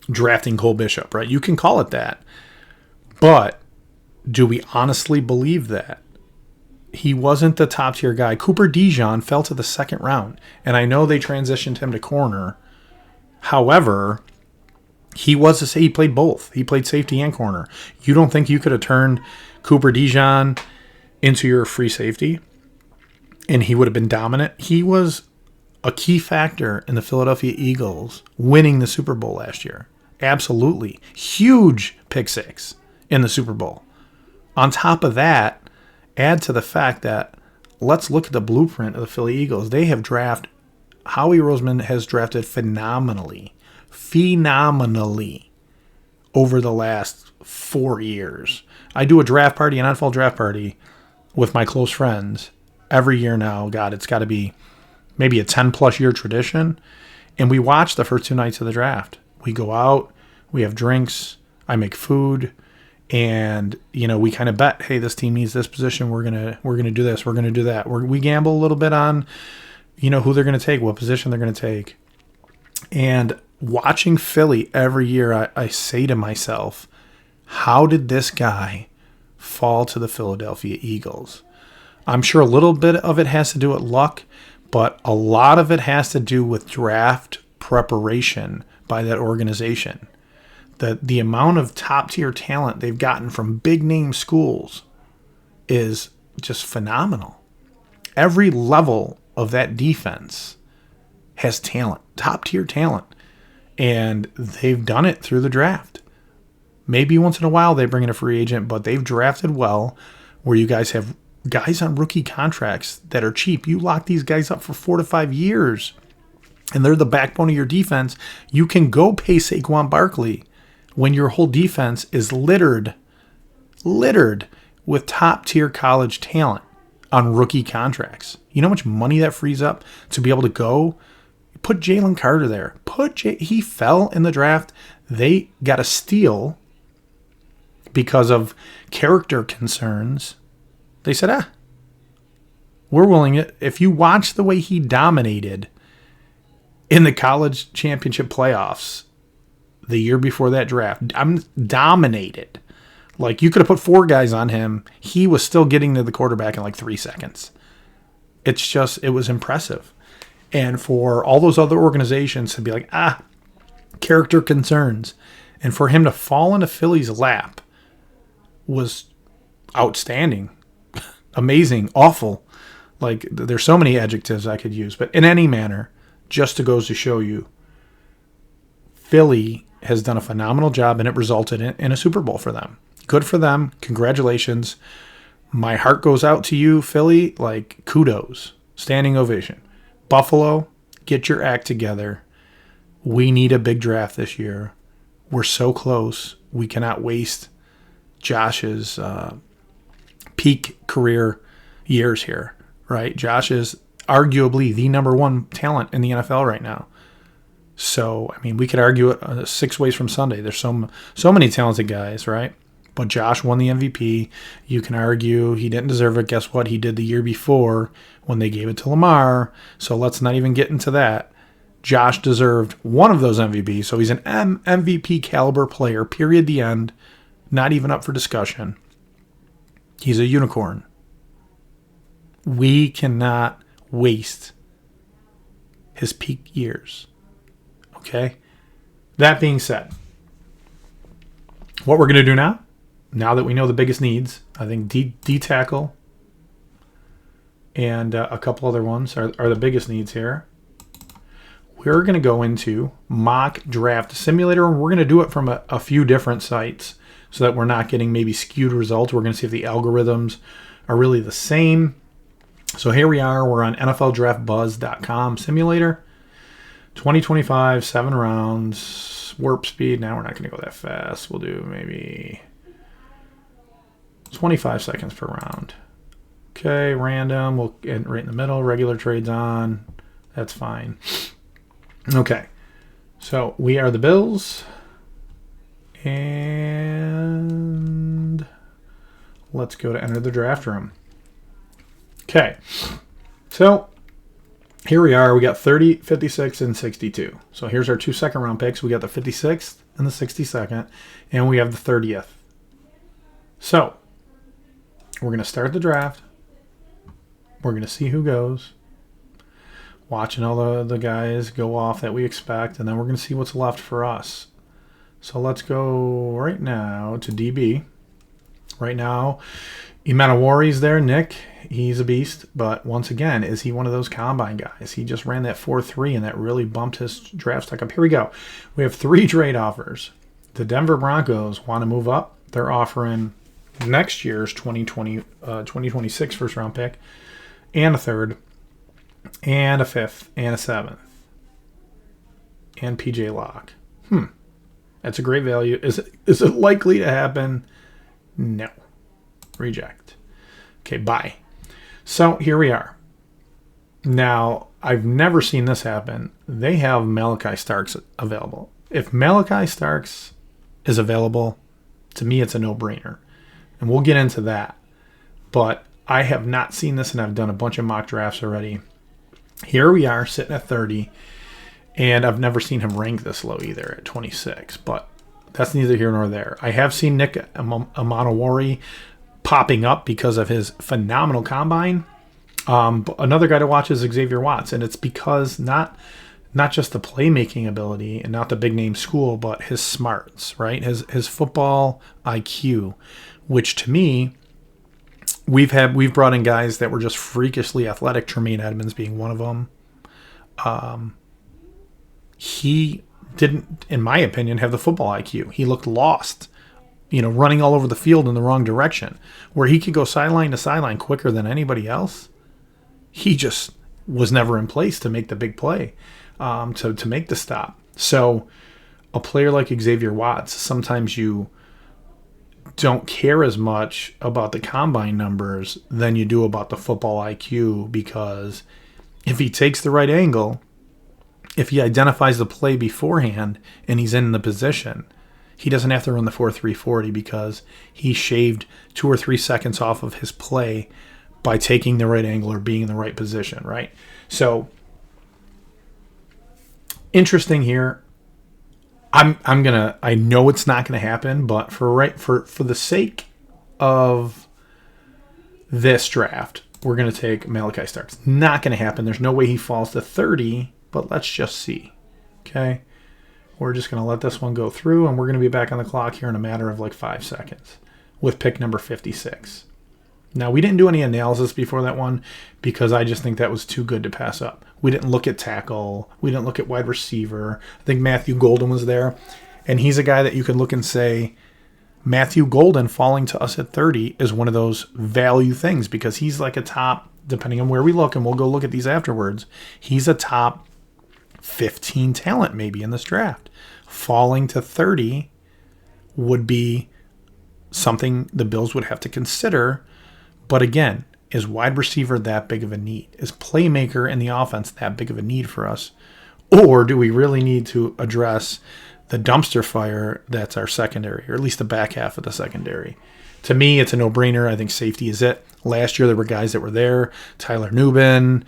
drafting Cole Bishop, right? You can call it that. But do we honestly believe that? He wasn't the top tier guy. Cooper DeJean fell to the second round, and I know they transitioned him to corner. However, he played both. He played safety and corner. You don't think you could have turned Cooper DeJean into your free safety and he would have been dominant? He was a key factor in the Philadelphia Eagles winning the Super Bowl last year. Absolutely. Huge pick six in the Super Bowl. On top of that, add to the fact that let's look at the blueprint of the Philly Eagles. Howie Roseman has drafted phenomenally over the last 4 years. I do a draft party, an NFL draft party with my close friends every year now. God, it's got to be maybe a 10-plus year tradition. And we watch the first 2 nights of the draft. We go out, we have drinks, I make food, and we kind of bet, hey, this team needs this position. We're gonna do this. We're gonna do that. We gamble a little bit on, who they're gonna take, what position they're gonna take. And watching Philly every year, I say to myself, how did this guy fall to the Philadelphia Eagles? I'm sure a little bit of it has to do with luck, but a lot of it has to do with draft preparation by that organization. The amount of top-tier talent they've gotten from big-name schools is just phenomenal. Every level of that defense has talent, top-tier talent, and they've done it through the draft. Maybe once in a while they bring in a free agent, but they've drafted well where you guys have guys on rookie contracts that are cheap. You lock these guys up for 4 to 5 years, and they're the backbone of your defense. You can go pay Saquon Barkley when your whole defense is littered with top-tier college talent on rookie contracts. You know how much money that frees up to be able to go put Jalen Carter there. He fell in the draft. They got a steal because of character concerns. They said, we're willing it. If you watch the way he dominated in the college championship playoffs the year before that draft, I'm dominated. Like, you could have put 4 guys on him. He was still getting to the quarterback in like 3 seconds. It was impressive. And for all those other organizations to be like, character concerns. And for him to fall into Philly's lap was outstanding, amazing, awful. Like, there's so many adjectives I could use. But in any manner, just to goes to show you, Philly has done a phenomenal job, and it resulted in a Super Bowl for them. Good for them. Congratulations. My heart goes out to you, Philly. Like, kudos. Standing ovation. Buffalo, get your act together. We need a big draft this year. We're so close. We cannot waste Josh's peak career years here, right? Josh is arguably the number 1 talent in the NFL right now. So, I mean, we could argue it 6 ways from Sunday. There's so many talented guys, right? But Josh won the MVP. You can argue he didn't deserve it. Guess what? He did the year before when they gave it to Lamar. So let's not even get into that. Josh deserved one of those MVPs. So he's an MVP caliber player, period, the end. Not even up for discussion. He's a unicorn. We cannot waste his peak years. Okay? That being said, what we're going to do now that we know the biggest needs, I think D tackle, and a couple other ones are the biggest needs here. We're going to go into Mock Draft Simulator, and we're going to do it from a few different sites so that we're not getting maybe skewed results. We're going to see if the algorithms are really the same. So here we are. We're on NFLDraftBuzz.com simulator. 2025, 7 rounds, warp speed. Now we're not going to go that fast. We'll do maybe 25 seconds per round. Okay, random. We'll get right in the middle. Regular trades on. That's fine. Okay, so we are the Bills. And let's go to enter the draft room. Okay, so here we are. We got 30, 56, and 62. So here's our 2 second-round picks. We got the 56th and the 62nd, and we have the 30th. So we're going to start the draft. We're going to see who goes. Watching all the guys go off that we expect, and then we're going to see what's left for us. So let's go right now to DB. Right now, Imanawari's there. Nick, he's a beast. But once again, is he one of those combine guys? He just ran that 4.3, and that really bumped his draft stock up. Here we go. We have 3 trade offers. The Denver Broncos want to move up. They're offering next year's 2026 first-round pick and a 3rd. And a 5th, and a 7th, and PJ Locke. That's a great value. Is it likely to happen? No. Reject. Okay, bye. So here we are. Now, I've never seen this happen. They have Malachi Starks available. If Malachi Starks is available, to me it's a no-brainer. And we'll get into that. But I have not seen this, and I've done a bunch of mock drafts already. Here we are sitting at 30, and I've never seen him rank this low either at 26, but that's neither here nor there. I have seen Nick Amanawari popping up because of his phenomenal combine. But another guy to watch is Xavier Watts, and it's because not just the playmaking ability and not the big name school, but his smarts, right? His football IQ, which to me, we've brought in guys that were just freakishly athletic, Tremaine Edmonds being one of them. He didn't, in my opinion, have the football IQ. He looked lost, running all over the field in the wrong direction. Where he could go sideline to sideline quicker than anybody else, he just was never in place to make the big play, to make the stop. So a player like Xavier Watts, sometimes you don't care as much about the combine numbers than you do about the football IQ, because if he takes the right angle, if he identifies the play beforehand and he's in the position, he doesn't have to run the 4.340 because he shaved 2 or 3 seconds off of his play by taking the right angle or being in the right position, right? So interesting here. I know it's not gonna happen, but for the sake of this draft, we're gonna take Malachi Starks. Not gonna happen. There's no way he falls to 30, but let's just see. Okay. We're just gonna let this one go through, and we're gonna be back on the clock here in a matter of like 5 seconds with pick number 56. Now, we didn't do any analysis before that one because I just think that was too good to pass up. We didn't look at tackle. We didn't look at wide receiver. I think Matthew Golden was there. And he's a guy that you could look and say, Matthew Golden falling to us at 30 is one of those value things because he's like a top, depending on where we look, and we'll go look at these afterwards, he's a top 15 talent maybe in this draft. Falling to 30 would be something the Bills would have to consider. But again, is wide receiver that big of a need? Is playmaker in the offense that big of a need for us? Or do we really need to address the dumpster fire that's our secondary, or at least the back half of the secondary? To me, it's a no-brainer. I think safety is it. Last year, there were guys that were there. Tyler Nubin,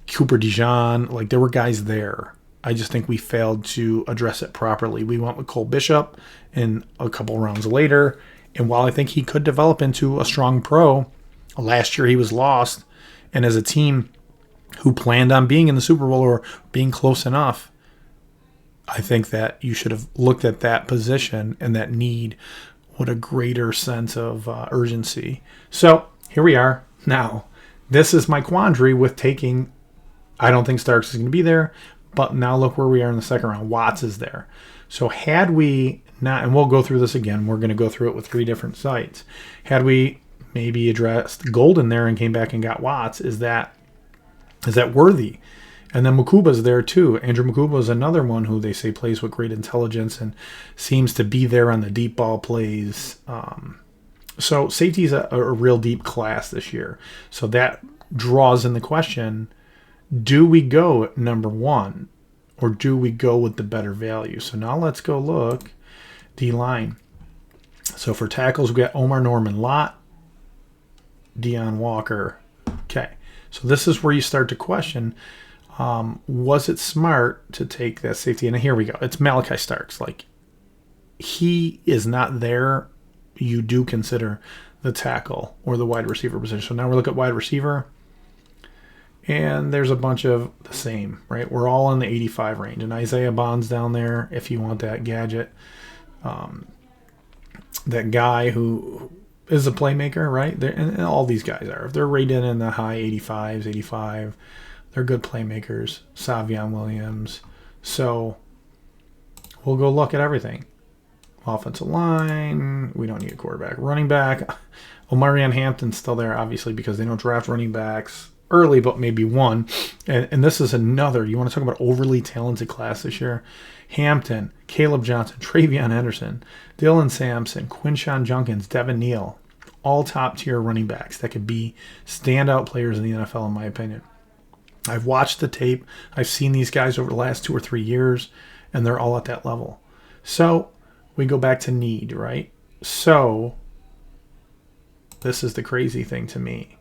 Cooper DeJean. Like, there were guys there. I just think we failed to address it properly. We went with Cole Bishop in a couple rounds later. And while I think he could develop into a strong pro, last year he was lost. And as a team who planned on being in the Super Bowl or being close enough, I think that you should have looked at that position and that need with a greater sense of urgency. So here we are. Now, This is my quandary with taking. I don't think Starks is going to be there, but now look where we are in the second round. Watts is there. So had we not, and we'll go through this again, we're going to go through it with 3 different sites. Had we maybe addressed Golden there and came back and got Watts, is that worthy? And then Mukuba's there too. Andrew Mukuba is another one who they say plays with great intelligence and seems to be there on the deep ball plays. So safety is a real deep class this year. So that draws in the question, do we go at number 1 or do we go with the better value? So now let's go look. D-line. So for tackles, we got Omar Norman Lott, Deion Walker. Okay. So this is where you start to question, was it smart to take that safety? And here we go. It's Malachi Starks. Like, he is not there. You do consider the tackle or the wide receiver position. So now we look at wide receiver. And there's a bunch of the same, right? We're all in the 85 range. And Isaiah Bond's down there if you want that gadget. That guy who is a playmaker, right? And all these guys are. If they're rated in the high 85s, 85, they're good playmakers. Savion Williams. So we'll go look at everything. Offensive line. We don't need a quarterback. Running back. Omarion Hampton's still there, obviously, because they don't draft running backs early, but maybe one. And this is another. You want to talk about overly talented class this year? Hampton, Caleb Johnson, Travion Henderson, Dylan Sampson, Quinshawn Junkins, Devin Neal. All top-tier running backs that could be standout players in the NFL, in my opinion. I've watched the tape. I've seen these guys over the last 2 or 3 years, and they're all at that level. So we go back to need, right? So this is the crazy thing to me.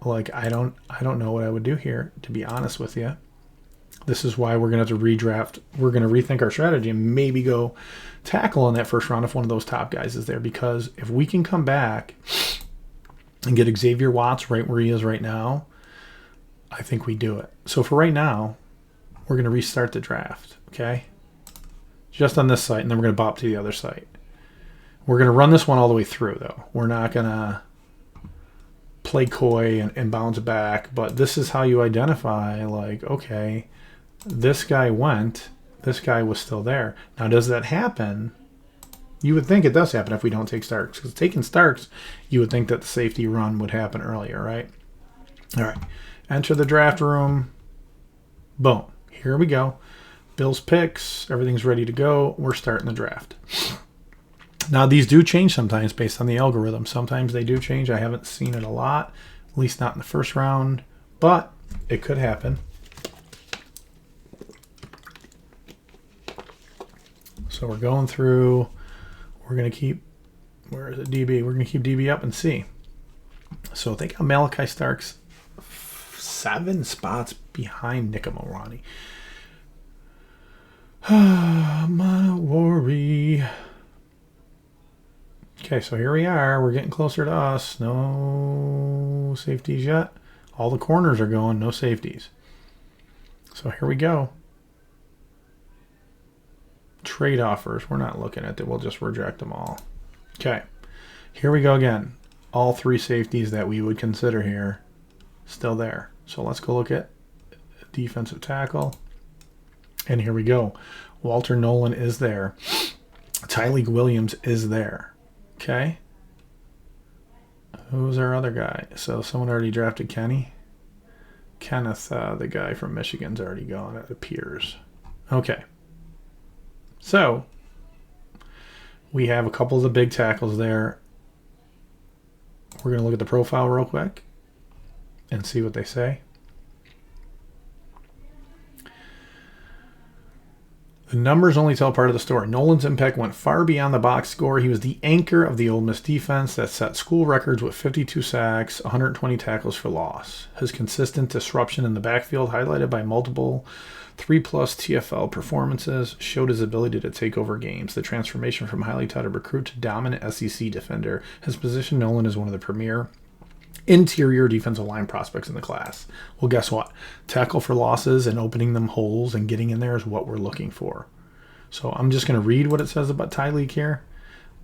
Like, I don't know what I would do here, to be honest with you. This is why we're going to have to redraft. We're going to rethink our strategy and maybe go tackle in that first round if one of those top guys is there. Because if we can come back and get Xavier Watts right where he is right now, I think we do it. So for right now, we're going to restart the draft, okay? Just on this site, and then we're going to bop to the other site. We're going to run this one all the way through, though. We're not going to play coy and bounce back, but this is how you identify, like, okay, this guy went, this guy was still there. Now, does that happen? You would think it does happen if we don't take Starks, because taking Starks, you would think that the safety run would happen earlier, right? All right, enter the draft room. Boom, here we go. Bill's picks, everything's ready to go. We're starting the draft. Now, these do change sometimes based on the algorithm. Sometimes they do change. I haven't seen it a lot, at least not in the first round, but it could happen. So we're going through. We're going to keep, where is it, DB? We're going to keep DB up and see. So they got Malachi Starks 7 spots behind Nika Morani. My worry. Okay, so here we are. We're getting closer to us. No safeties yet. All the corners are going. No safeties. So here we go. Trade offers. We're not looking at it. We'll just reject them all. Okay. Here we go again. All 3 safeties that we would consider here still there. So let's go look at defensive tackle. And here we go. Walter Nolan is there. Tyleek Williams is there. Okay. Who's our other guy? So someone already drafted Kenny. Kenneth, the guy from Michigan's already gone, it appears. Okay. So we have a couple of the big tackles there. We're going to look at the profile real quick and see what they say. The numbers only tell part of the story. Nolan's impact went far beyond the box score. He was the anchor of the Ole Miss defense that set school records with 52 sacks, 120 tackles for loss. His consistent disruption in the backfield, highlighted by multiple 3+ TFL performances, showed his ability to take over games. The transformation from highly touted recruit to dominant SEC defender has positioned Nolan as one of the premier interior defensive line prospects in the class. Well, guess what? Tackle for losses and opening them holes and getting in there is what we're looking for. So I'm just going to read what it says about Tyleek here.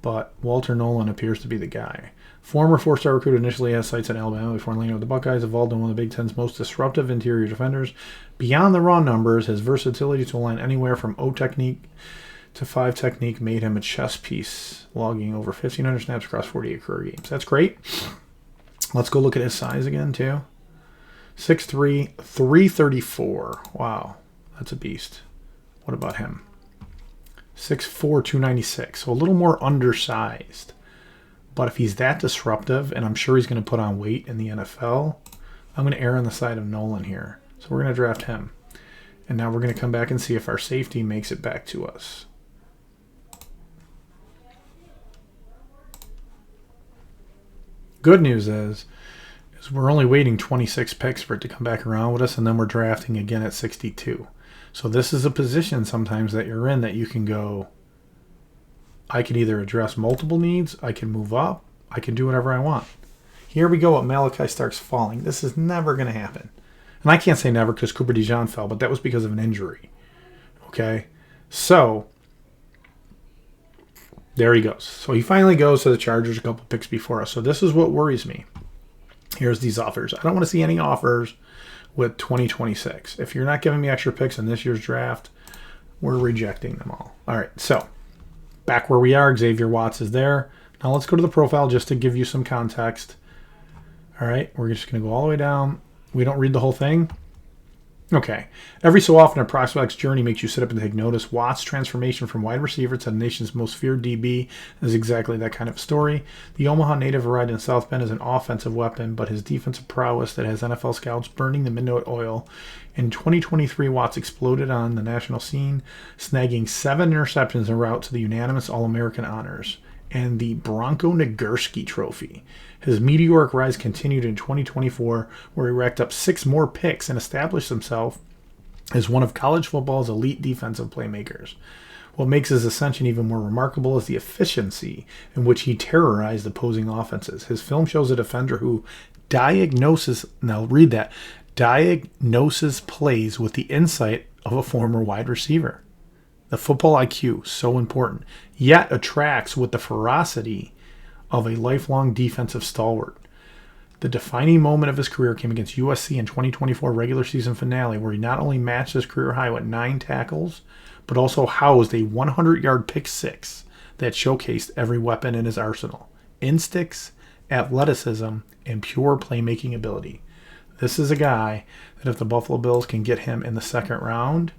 but Walter Nolan appears to be the guy. Former four-star recruit, initially has sights in Alabama before landing with the Buckeyes, evolved in one of the Big Ten's most disruptive interior defenders. Beyond the raw numbers, his versatility to align anywhere from O technique to 5 technique made him a chess piece, logging over 1,500 snaps across 48 career games. That's great. Let's go look at his size again, too. 6'3", 334. Wow, that's a beast. What about him? 6'4", 296. So a little more undersized. But if he's that disruptive, and I'm sure he's going to put on weight in the NFL, I'm going to err on the side of Nolan here. So we're going to draft him. And now we're going to come back and see if our safety makes it back to us. Good news is we're only waiting 26 picks for it to come back around with us, and then we're drafting again at 62. So this is a position sometimes that you're in that you can go, I could either address multiple needs, I can move up, I can do whatever I want. Here we go, Malachi starts falling. This is never going to happen. And I can't say never because Cooper DeJean fell, but that was because of an injury. Okay? So, there he goes. So he finally goes to the Chargers a couple picks before us. So this is what worries me. Here's these offers. I don't want to see any offers with 2026. If you're not giving me extra picks in this year's draft, we're rejecting them all. All right, so back where we are, Xavier Watts is there. Now let's go to the profile just to give you some context. All right, we're just going to go all the way down. We don't read the whole thing. Okay. Every so often, a prospect's journey makes you sit up and take notice. Watt's transformation from wide receiver to the nation's most feared DB is exactly that kind of story. The Omaha native arrived in South Bend as an offensive weapon, but his defensive prowess that has NFL scouts burning the midnight oil. In 2023, Watts exploded on the national scene, snagging 7 interceptions en route to the unanimous All-American honors and the Bronco Nagurski Trophy. His meteoric rise continued in 2024, where he racked up 6 more picks and established himself as one of college football's elite defensive playmakers. What makes his ascension even more remarkable is the efficiency in which he terrorized opposing offenses. His film shows a defender who diagnoses plays with the insight of a former wide receiver. The football IQ, so important, yet attracts with the ferocity of a lifelong defensive stalwart. The defining moment of his career came against USC in 2024 regular season finale, where he not only matched his career high with 9 tackles, but also housed a 100-yard pick six that showcased every weapon in his arsenal: instincts, athleticism, and pure playmaking ability. This is a guy that if the Buffalo Bills can get him in the second round,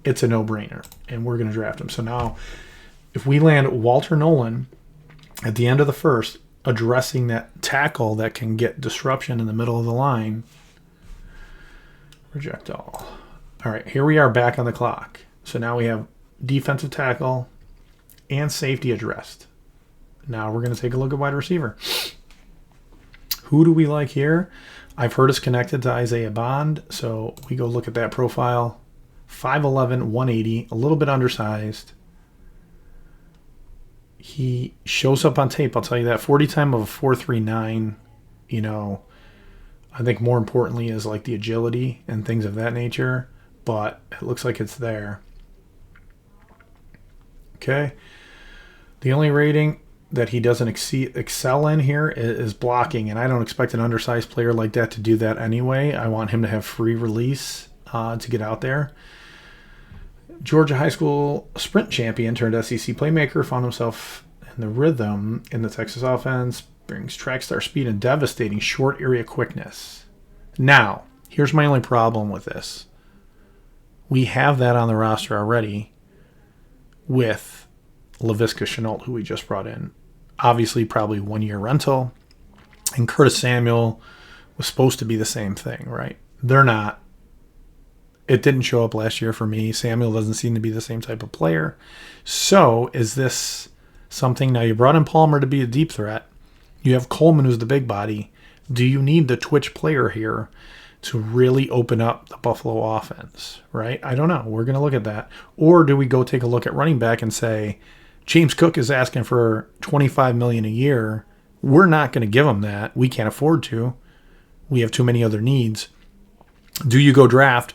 it's a no-brainer, and we're going to draft him. So now, if we land Walter Nolan at the end of the first, addressing that tackle that can get disruption in the middle of the line, reject all. All right, here we are back on the clock. So now we have defensive tackle and safety addressed. Now we're going to take a look at wide receiver. Who do we like here? I've heard us connected to Isaiah Bond, so we go look at that profile. 5'11", 180, a little bit undersized. He shows up on tape, I'll tell you that. 40 time of a 4.39, I think more importantly is like the agility and things of that nature, but it looks like it's there. Okay. The only rating that he doesn't excel in here is blocking, and I don't expect an undersized player like that to do that anyway. I want him to have free release to get out there. Georgia high school sprint champion turned SEC playmaker, found himself in the rhythm in the Texas offense, brings track star speed and devastating short area quickness. Now, here's my only problem with this. We have that on the roster already with Laviska Shenault, who we just brought in. Obviously, probably 1-year rental. And Curtis Samuel was supposed to be the same thing, right? They're not. It didn't show up last year for me. Samuel doesn't seem to be the same type of player. So is this something? Now, you brought in Palmer to be a deep threat. You have Coleman, who's the big body. Do you need the twitch player here to really open up the Buffalo offense, right? I don't know. We're going to look at that. Or do we go take a look at running back and say, James Cook is asking for $25 million a year. We're not going to give him that. We can't afford to. We have too many other needs. Do you go draft,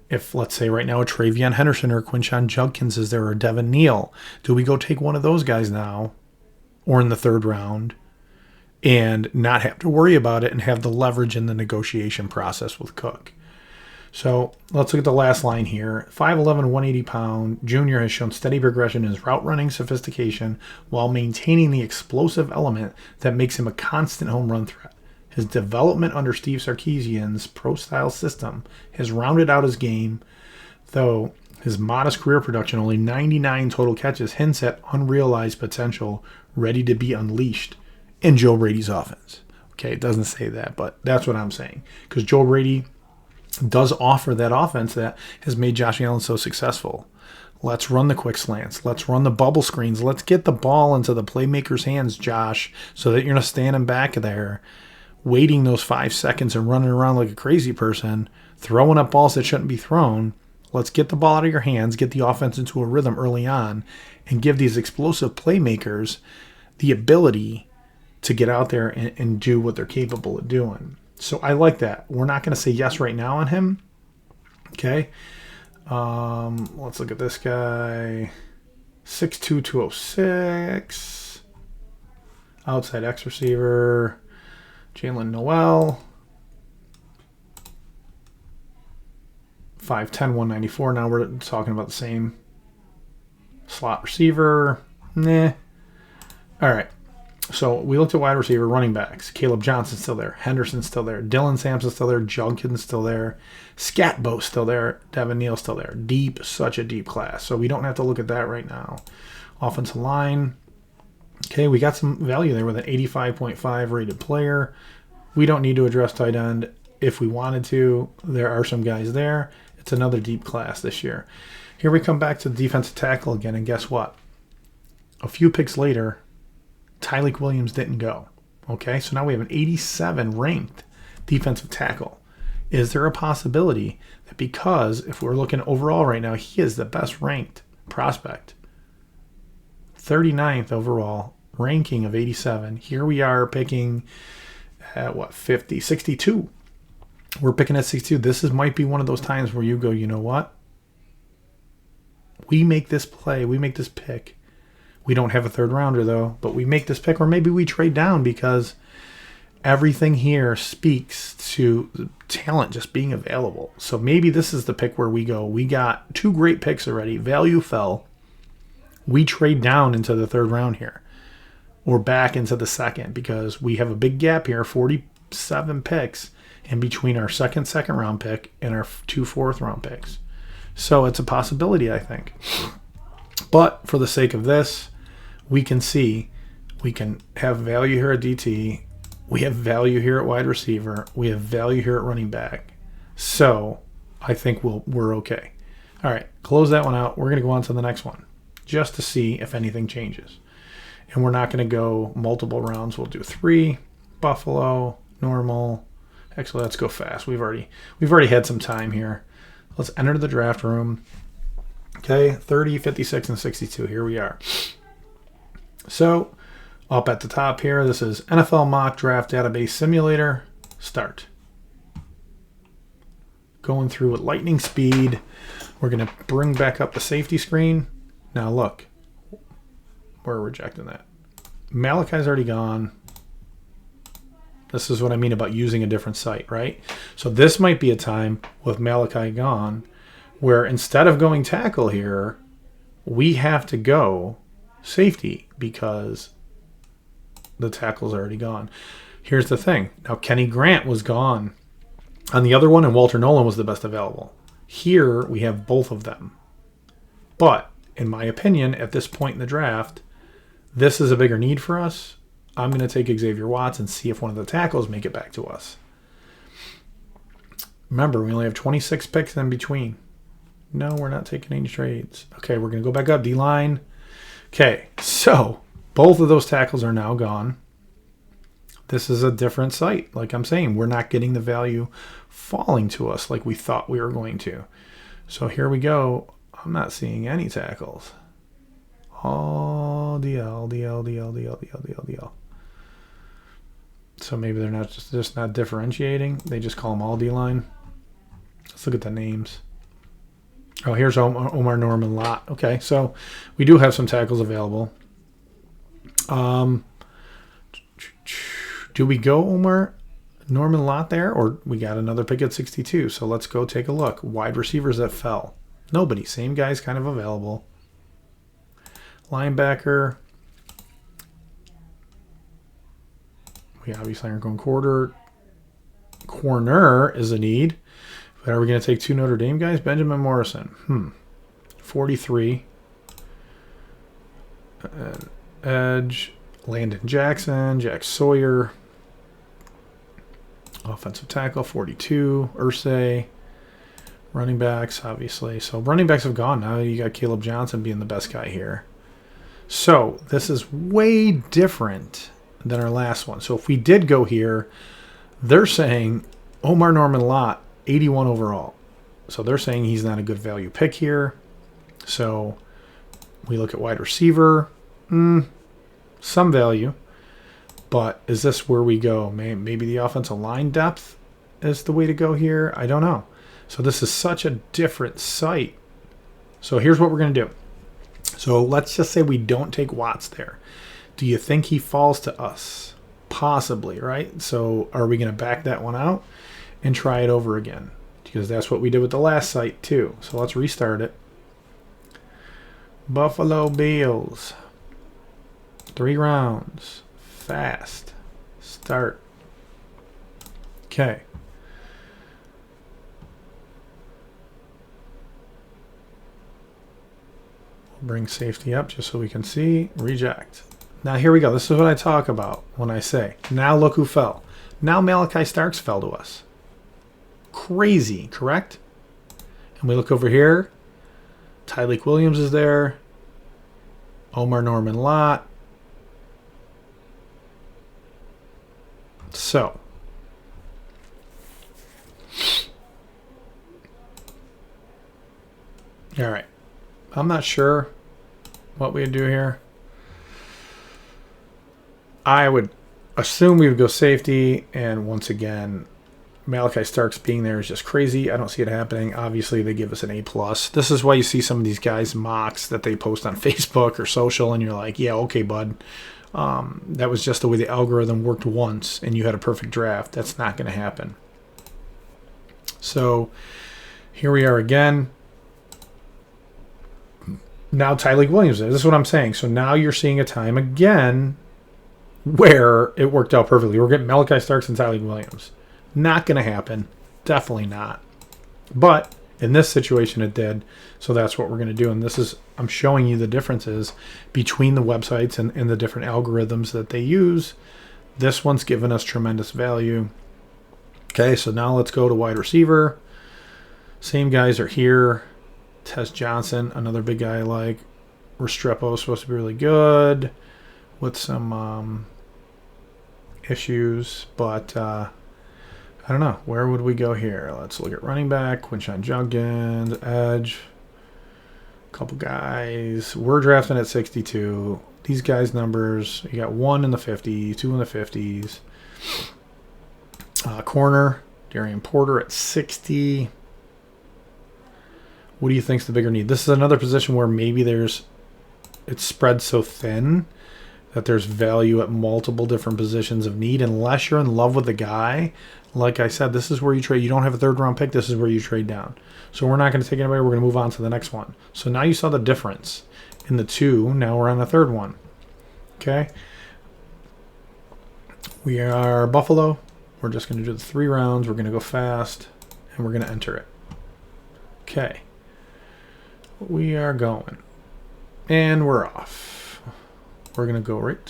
if let's say right now a Travion Henderson or Quinshon Judkins is there, or Devin Neal? Do we go take one of those guys now or in the third round and not have to worry about it and have the leverage in the negotiation process with Cook. So let's look at the last line here. 5'11", 180-pound junior has shown steady progression in his route running sophistication while maintaining the explosive element that makes him a constant home run threat. His development under Steve Sarkisian's pro-style system has rounded out his game, though his modest career production, only 99 total catches, hints at unrealized potential ready to be unleashed in Joe Brady's offense. Okay, it doesn't say that, but that's what I'm saying. Because Joe Brady does offer that offense that has made Josh Allen so successful. Let's run the quick slants. Let's run the bubble screens. Let's get the ball into the playmaker's hands, Josh, so that you're not standing back there waiting those 5 seconds and running around like a crazy person, throwing up balls that shouldn't be thrown. Let's get the ball out of your hands, get the offense into a rhythm early on, and give these explosive playmakers the ability to get out there and do what they're capable of doing. So I like that. We're not going to say yes right now on him. Okay. Let's look at this guy. 6'2", 206. Outside X receiver. Jalen Noel. 5'10", 194. Now we're talking about the same. Slot receiver. Nah. All right. So we looked at wide receiver, running backs. Caleb Johnson's still there. Henderson's still there. Dylan Sampson's still there. Judkins still there. Scatbo's still there. Devin Neal's still there. Deep, such a deep class. So we don't have to look at that right now. Offensive line. Okay, we got some value there with an 85.5 rated player. We don't need to address tight end if we wanted to. There are some guys there. It's another deep class this year. Here we come back to the defensive tackle again, and guess what? A few picks later, Tyleik Williams didn't go. Okay, so now we have an 87 ranked defensive tackle. Is there a possibility that because, if we're looking overall right now, he is the best ranked prospect? 39th overall, ranking of 87. Here we are picking at 50, 62. We're picking at 62. This might be one of those times where you go, you know what? We make this play, we make this pick. We don't have a third rounder though, but we make this pick, or maybe we trade down because everything here speaks to the talent just being available. So maybe this is the pick where we go, we got 2 great picks already. Value fell. We trade down into the third round here or back into the second because we have a big gap here, 47 picks in between our second round pick and our 2 fourth round picks. So it's a possibility, I think. But for the sake of this, we can see we can have value here at DT. We have value here at wide receiver. We have value here at running back. So I think we're okay. All right, close that one out. We're going to go on to the next one just to see if anything changes. And we're not going to go multiple rounds. We'll do 3, Buffalo, normal. Actually, let's go fast. We've already had some time here. Let's enter the draft room. Okay, 30, 56, and 62. Here we are. So, up at the top here, this is NFL Mock Draft Database Simulator. Start. Going through at lightning speed. We're going to bring back up the safety screen. Now look, we're rejecting that. Malachi's already gone. This is what I mean about using a different site, right? So this might be a time with Malachi gone where instead of going tackle here, we have to go safety because the tackle's already gone. Here's the thing. Now, Kenny Grant was gone on the other one, and Walter Nolan was the best available. Here, we have both of them. But, in my opinion, at this point in the draft, this is a bigger need for us. I'm going to take Xavier Watts and see if one of the tackles make it back to us. Remember, we only have 26 picks in between. No, we're not taking any trades. Okay, we're going to go back up. D-line. Okay, so both of those tackles are now gone. This is a different site. Like I'm saying, we're not getting the value falling to us like we thought we were going to. So here we go. I'm not seeing any tackles. All DL. So maybe they're not just not differentiating. They just call them all D-line. Let's look at the names. Oh, here's Omar Norman Lott. Okay, so we do have some tackles available. Do we go Omar Norman Lott there, or we got another pick at 62? So let's go take a look. Wide receivers that fell. Nobody. Same guys kind of available. Linebacker. We obviously aren't going quarter. Corner is a need. But are we going to take two Notre Dame guys? Benjamin Morrison. 43. Edge. Landon Jackson. Jack Sawyer. Offensive tackle, 42. Ursay. Running backs, obviously. So running backs have gone. Now you got Caleb Johnson being the best guy here. So this is way different than our last one. So if we did go here, they're saying Omar Norman Lott, 81 overall. So they're saying he's not a good value pick here. So we look at wide receiver. Some value. But is this where we go? Maybe the offensive line depth is the way to go here? I don't know. So this is such a different site. So here's what we're going to do. So let's just say we don't take Watts there. Do you think he falls to us? Possibly, right? So are we going to back that one out and try it over again? Because that's what we did with the last site too. So let's restart it. Buffalo Bills. 3 rounds. Fast. Start. Okay. We'll bring safety up just so we can see. Reject. Now here we go. This is what I talk about when I say, now look who fell. Now Malachi Starks fell to us. Crazy, correct? And we look over here. Tyleik Williams is there. Omar Norman Lott. So, all right. I'm not sure what we'd do here. I would assume we would go safety, and once again, Malachi Starks being there is just crazy. I don't see it happening. Obviously, they give us an A+. This is why you see some of these guys' mocks that they post on Facebook or social, and you're like, yeah, okay, bud. That was just the way the algorithm worked once, and you had a perfect draft. That's not going to happen. So here we are again. Now Tyleik Williams. This is what I'm saying. So now you're seeing a time again where it worked out perfectly. We're getting Malachi Starks and Tyleik Williams. Not going to happen. Definitely not. But in this situation, it did. So that's what we're going to do. And this is, I'm showing you the differences between the websites and the different algorithms that they use. This one's given us tremendous value. Okay, so now let's go to wide receiver. Same guys are here. Tess Johnson, another big guy I like. Restrepo supposed to be really good with some issues, but I don't know. Where would we go here? Let's look at running back, Quinshon Judkins, edge, a couple guys. We're drafting at 62. These guys' numbers, you got 1 in the 50s, 2 in the 50s. Corner, Darian Porter at 60. What do you think's the bigger need? This is another position where maybe it's spread so thin that there's value at multiple different positions of need. Unless you're in love with the guy, like I said, this is where you trade. You don't have a third-round pick. This is where you trade down. So we're not going to take anybody. We're going to move on to the next one. So now you saw the difference in the two. Now we're on the third one. Okay. We are Buffalo. We're just going to do the 3 rounds. We're going to go fast, and we're going to enter it. Okay. We are going. And we're off. We're going to go right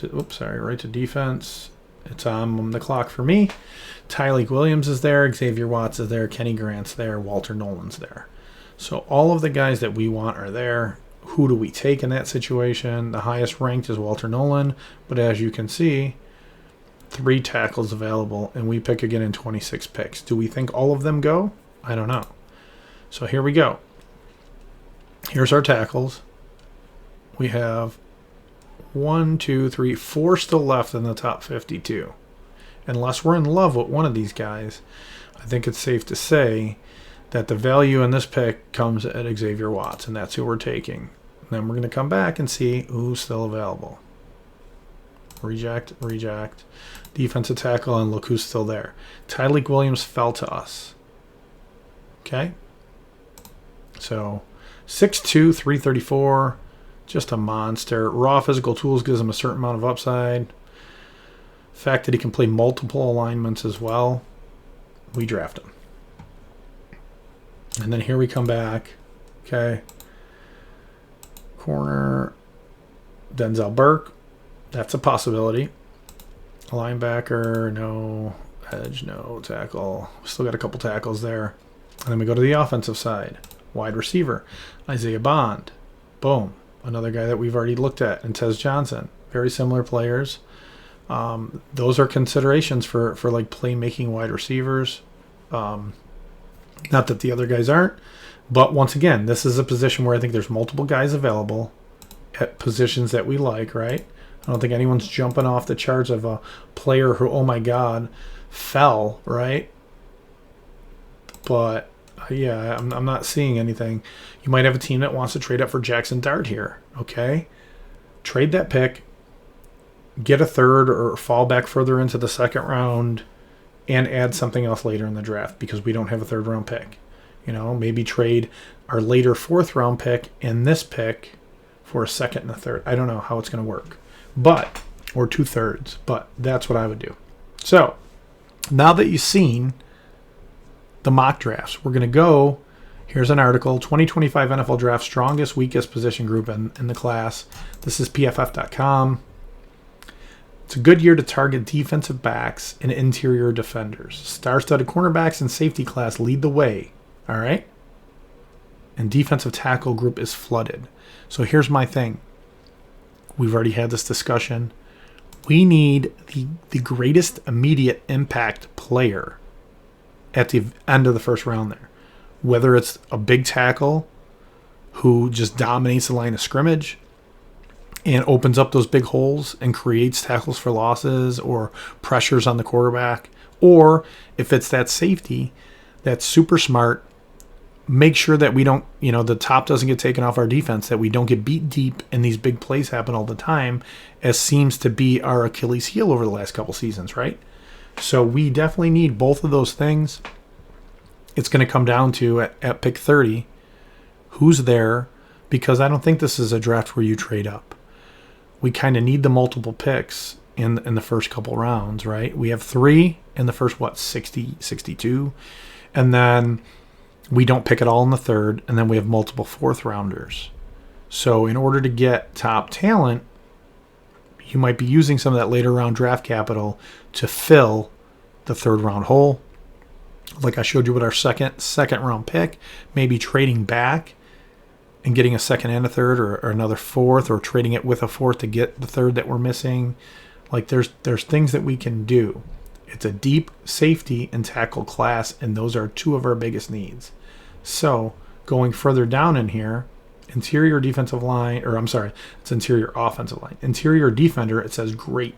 to defense. It's on the clock for me. Tyleik Williams is there. Xavier Watts is there. Kenny Grant's there. Walter Nolan's there. So all of the guys that we want are there. Who do we take in that situation? The highest ranked is Walter Nolan. But as you can see, 3 tackles available. And we pick again in 26 picks. Do we think all of them go? I don't know. So here we go. Here's our tackles. We have 1, 2, 3, 4 still left in the top 52. Unless we're in love with one of these guys, I think it's safe to say that the value in this pick comes at Xavier Watts, and that's who we're taking. And then we're going to come back and see who's still available. Reject. Defensive tackle, and look who's still there. Tyleik Williams fell to us. Okay? So, 6'2", 334, just a monster. Raw physical tools gives him a certain amount of upside. Fact that he can play multiple alignments as well. We draft him. And then here we come back. Okay. Corner. Denzel Burke. That's a possibility. Linebacker. No. Edge. No. Tackle. Still got a couple tackles there. And then we go to the offensive side. Wide receiver. Isaiah Bond. Boom. Another guy that we've already looked at. And Tez Johnson. Very similar players. Those are considerations for like playmaking wide receivers. Not that the other guys aren't, but once again, this is a position where I think there's multiple guys available at positions that we like, right? I don't think anyone's jumping off the charts of a player who, oh my God, fell, right? But yeah, I'm not seeing anything. You might have a team that wants to trade up for Jackson Dart here, okay? Trade that pick, get a third or fall back further into the second round, and add something else later in the draft because we don't have a third round pick. You know, maybe trade our later fourth round pick and this pick for a second and a third. I don't know how it's going to work, but, or 2/3, but that's what I would do. So now that you've seen the mock drafts, we're going to go, here's an article, 2025 NFL Draft Strongest, Weakest Position Group in the class. This is PFF.com. It's a good year to target defensive backs and interior defenders. Star-studded cornerbacks and safety class lead the way, all right? And defensive tackle group is flooded. So here's my thing. We've already had this discussion. We need the greatest immediate impact player at the end of the first round there. Whether it's a big tackle who just dominates the line of scrimmage and opens up those big holes and creates tackles for losses or pressures on the quarterback, or if it's that safety that's super smart, make sure that we don't, the top doesn't get taken off our defense, that we don't get beat deep and these big plays happen all the time, as seems to be our Achilles heel over the last couple seasons, right? So we definitely need both of those things. It's going to come down to, at pick 30, who's there, because I don't think this is a draft where you trade up. We kind of need the multiple picks in the first couple rounds, right? We have 3 in the first, 60, 62. And then we don't pick it all in the third. And then we have multiple fourth rounders. So in order to get top talent, you might be using some of that later round draft capital to fill the third round hole. Like I showed you with our second round pick, maybe trading back and getting a second and a third, or another fourth, or trading it with a fourth to get the third that we're missing. Like there's things that we can do. It's a deep safety and tackle class, and those are 2 of our biggest needs. So going further down in here, interior defensive line, it's interior offensive line. Interior defender, it says great.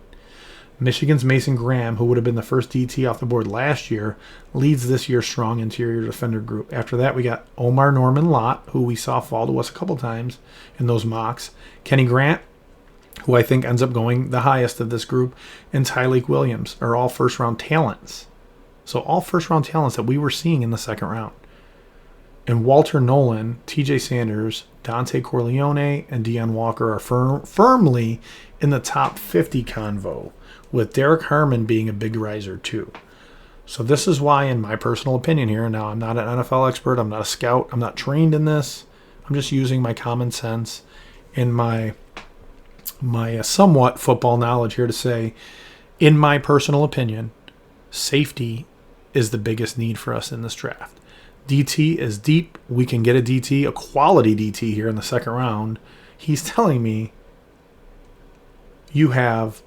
Michigan's Mason Graham, who would have been the first DT off the board last year, leads this year's strong interior defender group. After that, we got Omar Norman Lott, who we saw fall to us a couple times in those mocks. Kenny Grant, who I think ends up going the highest of this group, and Tyleik Williams are all first-round talents. So all first-round talents that we were seeing in the second round. And Walter Nolan, TJ Sanders, Dante Corleone, and Deion Walker are firmly in the top 50 convo, with Derek Harmon being a big riser too. So this is why, in my personal opinion here, now I'm not an NFL expert, I'm not a scout, I'm not trained in this, I'm just using my common sense and my somewhat football knowledge here to say, in my personal opinion, safety is the biggest need for us in this draft. DT is deep. We can get a DT, a quality DT here in the second round. He's telling me you have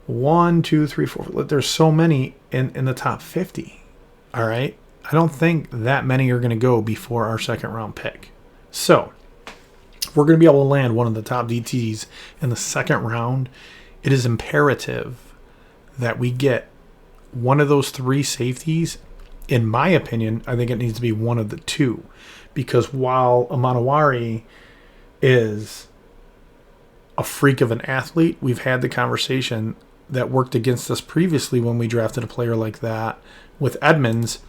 1, 2, 3, 4. There's so many in the top 50. All right. I don't think that many are going to go before our second round pick. So if we're going to be able to land one of the top DTs in the second round, it is imperative that we get one of those 3 safeties. In my opinion, I think it needs to be one of the 2, because while Amanawari is a freak of an athlete. We've had the conversation that worked against us previously when we drafted a player like that with Edmonds.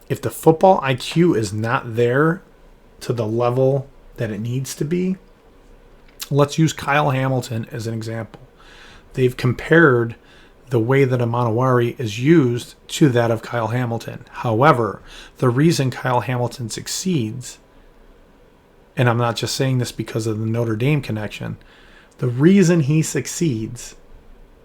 If the football IQ is not there to the level that it needs to be, let's use Kyle Hamilton as an example. They've compared the way that Amanawari is used to that of Kyle Hamilton. However, the reason Kyle Hamilton succeeds, and I'm not just saying this because of the Notre Dame connection, the reason he succeeds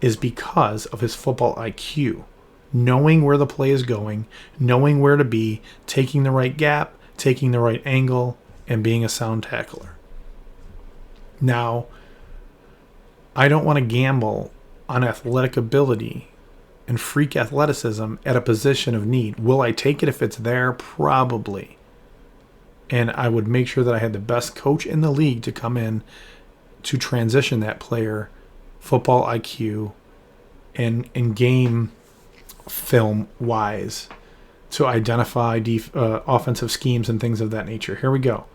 is because of his football IQ. Knowing where the play is going, knowing where to be, taking the right gap, taking the right angle, and being a sound tackler. Now, I don't want to gamble on athletic ability and freak athleticism at a position of need. Will I take it if it's there? Probably. And I would make sure that I had the best coach in the league to come in to transition that player, football IQ, and game film wise to identify offensive schemes and things of that nature. Here we go.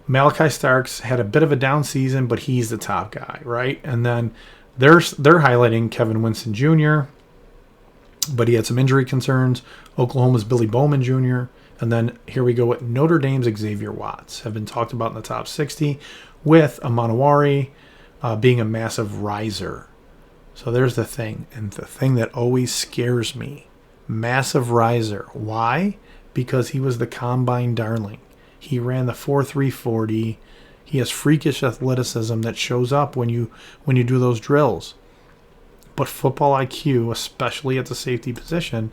Malachi Starks had a bit of a down season, but he's the top guy, right? And then they're highlighting Kevin Winston Jr., but he had some injury concerns. Oklahoma's Billy Bowman Jr., and then here we go with Notre Dame's Xavier Watts, have been talked about in the top 60, with Amanawari being a massive riser. So there's the thing, and the thing that always scares me, massive riser. Why? Because he was the combine darling. He ran the 4.3 40. He has freakish athleticism that shows up when you do those drills. But football IQ, especially at the safety position,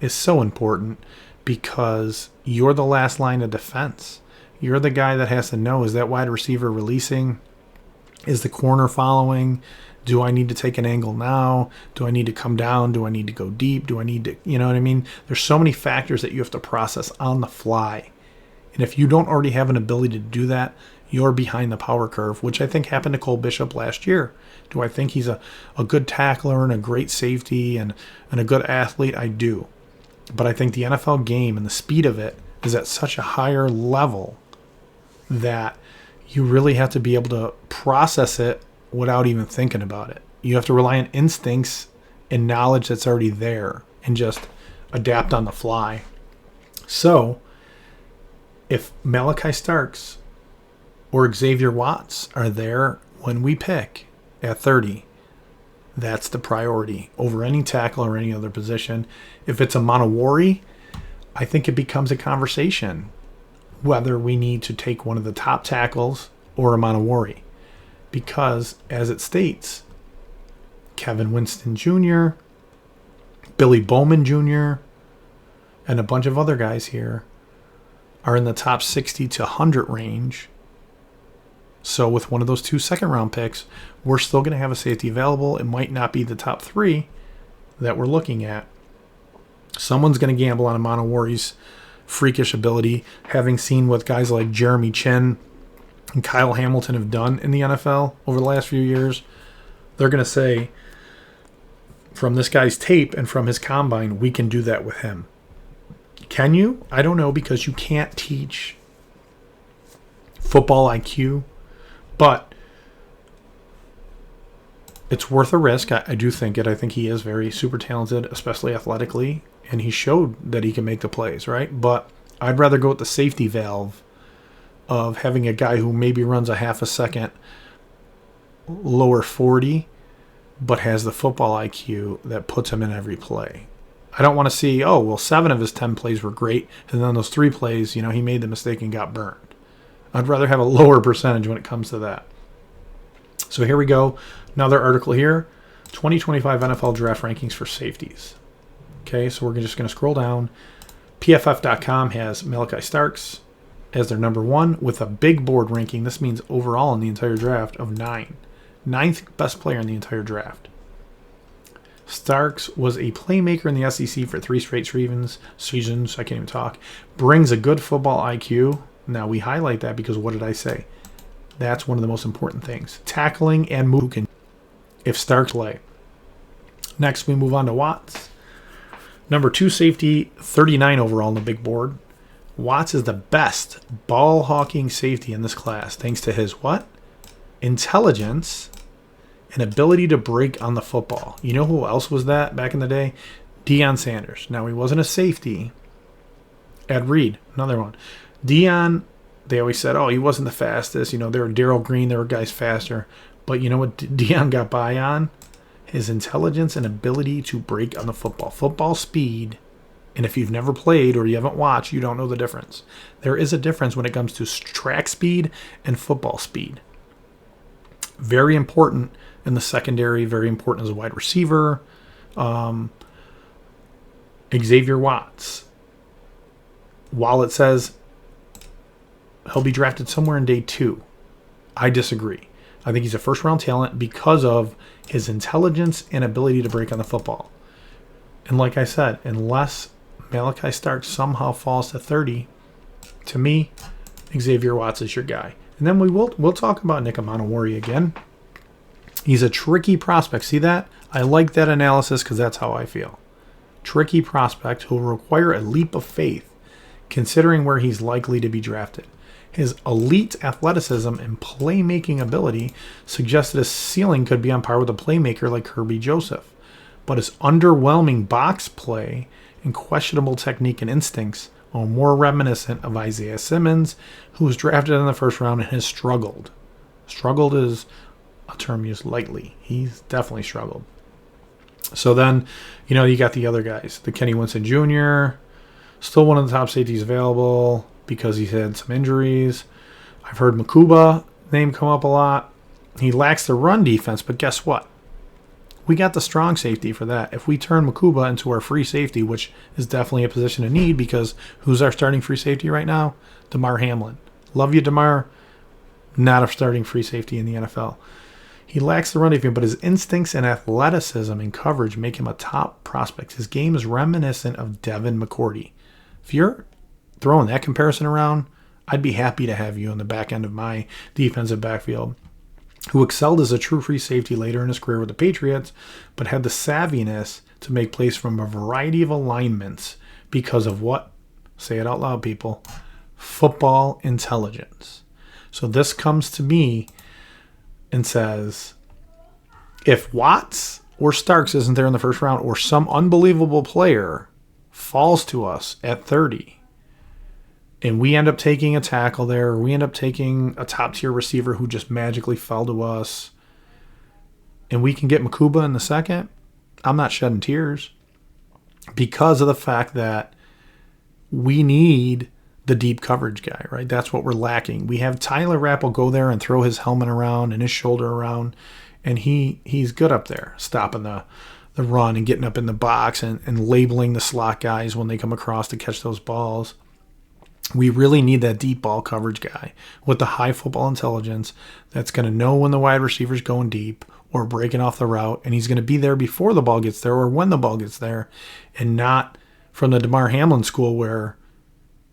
is so important because you're the last line of defense. You're the guy that has to know, is that wide receiver releasing? Is the corner following? Do I need to take an angle now? Do I need to come down? Do I need to go deep? Do I need to, you know what I mean? There's so many factors that you have to process on the fly. And if you don't already have an ability to do that, you're behind the power curve, which I think happened to Cole Bishop last year. Do I think he's a good tackler and a great safety and a good athlete? I do. But I think the NFL game and the speed of it is at such a higher level that you really have to be able to process it without even thinking about it. You have to rely on instincts and knowledge that's already there and just adapt on the fly. So if Malachi Starks or Xavier Watts are there when we pick at 30, that's the priority over any tackle or any other position. If it's a Amanawari, I think it becomes a conversation whether we need to take one of the top tackles or a Amanawari. Because, as it states, Kevin Winston Jr., Billy Bowman Jr., and a bunch of other guys here are in the top 60 to 100 range. So with one of those 2 second-round picks, we're still going to have a safety available. It might not be the top 3 that we're looking at. Someone's going to gamble on Amanawari's freakish ability, having seen what guys like Jeremy Chin and Kyle Hamilton have done in the NFL over the last few years. They're going to say, from this guy's tape and from his combine, we can do that with him. Can you? I don't know, because you can't teach football IQ, but it's worth a risk. I do think it. I think he is very super talented, especially athletically, and he showed that he can make the plays, right? But I'd rather go with the safety valve of having a guy who maybe runs a half a second lower 40, but has the football IQ that puts him in every play. I don't want to see, 7 of his 10 plays were great, and then those 3 plays, he made the mistake and got burned. I'd rather have a lower percentage when it comes to that. So here we go. Another article here, 2025 NFL Draft Rankings for Safeties. Okay, so we're just going to scroll down. PFF.com has Malachi Starks as their number 1 with a big board ranking. This means overall in the entire draft of 9. 9th best player in the entire draft. Starks was a playmaker in the SEC for 3 straight seasons. I can't even talk. Brings a good football IQ. Now, we highlight that because what did I say? That's one of the most important things. Tackling and moving if Starks play. Next, we move on to Watts. Number 2 safety, 39 overall on the big board. Watts is the best ball-hawking safety in this class, thanks to his what? intelligence, and ability to break on the football. You know who else was that back in the day? Deion Sanders. Now, he wasn't a safety. Ed Reed, another one. Deion, they always said, oh, he wasn't the fastest. You know, there were Darryl Green, there were guys faster. But you know what Deion got by on? His intelligence and ability to break on the football. Football speed. And if you've never played or you haven't watched, you don't know the difference. There is a difference when it comes to track speed and football speed. Very important in the secondary, very important as a wide receiver. Xavier Watts. While it says he'll be drafted somewhere in day 2, I disagree. I think he's a first-round talent because of his intelligence and ability to break on the football. And like I said, unless Malachi Starks somehow falls to 30, to me, Xavier Watts is your guy. And then we'll talk about Nick Amanawari again. He's a tricky prospect. See that? I like that analysis because that's how I feel. Tricky prospect who will require a leap of faith considering where he's likely to be drafted. His elite athleticism and playmaking ability suggested his ceiling could be on par with a playmaker like Kirby Joseph. But his underwhelming box play and questionable technique and instincts are more reminiscent of Isaiah Simmons, who was drafted in the first round and has struggled. Struggled is a term used lightly. He's definitely struggled. So then, you got the other guys. The Kenny Winston Jr., still one of the top safeties available because he's had some injuries. I've heard Makuba name come up a lot. He lacks the run defense, but guess what? We got the strong safety for that. If we turn Makuba into our free safety, which is definitely a position of need because who's our starting free safety right now? Damar Hamlin. Love you, Damar. Not a starting free safety in the NFL. He lacks the run defense, but his instincts and athleticism and coverage make him a top prospect. His game is reminiscent of Devin McCourty. If you're throwing that comparison around, I'd be happy to have you on the back end of my defensive backfield, who excelled as a true free safety later in his career with the Patriots, but had the savviness to make plays from a variety of alignments because of what? Say it out loud, people. Football intelligence. So this comes to me and says, if Watts or Starks isn't there in the first round, or some unbelievable player falls to us at 30, and we end up taking a tackle there, or we end up taking a top-tier receiver who just magically fell to us, and we can get Makuba in the second, I'm not shedding tears because of the fact that we need the deep coverage guy, right? That's what we're lacking. We have Tyler Rapp will go there and throw his helmet around and his shoulder around, and he's good up there, stopping the run and getting up in the box and labeling the slot guys when they come across to catch those balls. We really need that deep ball coverage guy with the high football intelligence that's going to know when the wide receiver's going deep or breaking off the route, and he's going to be there before the ball gets there or when the ball gets there, and not from the Damar Hamlin school where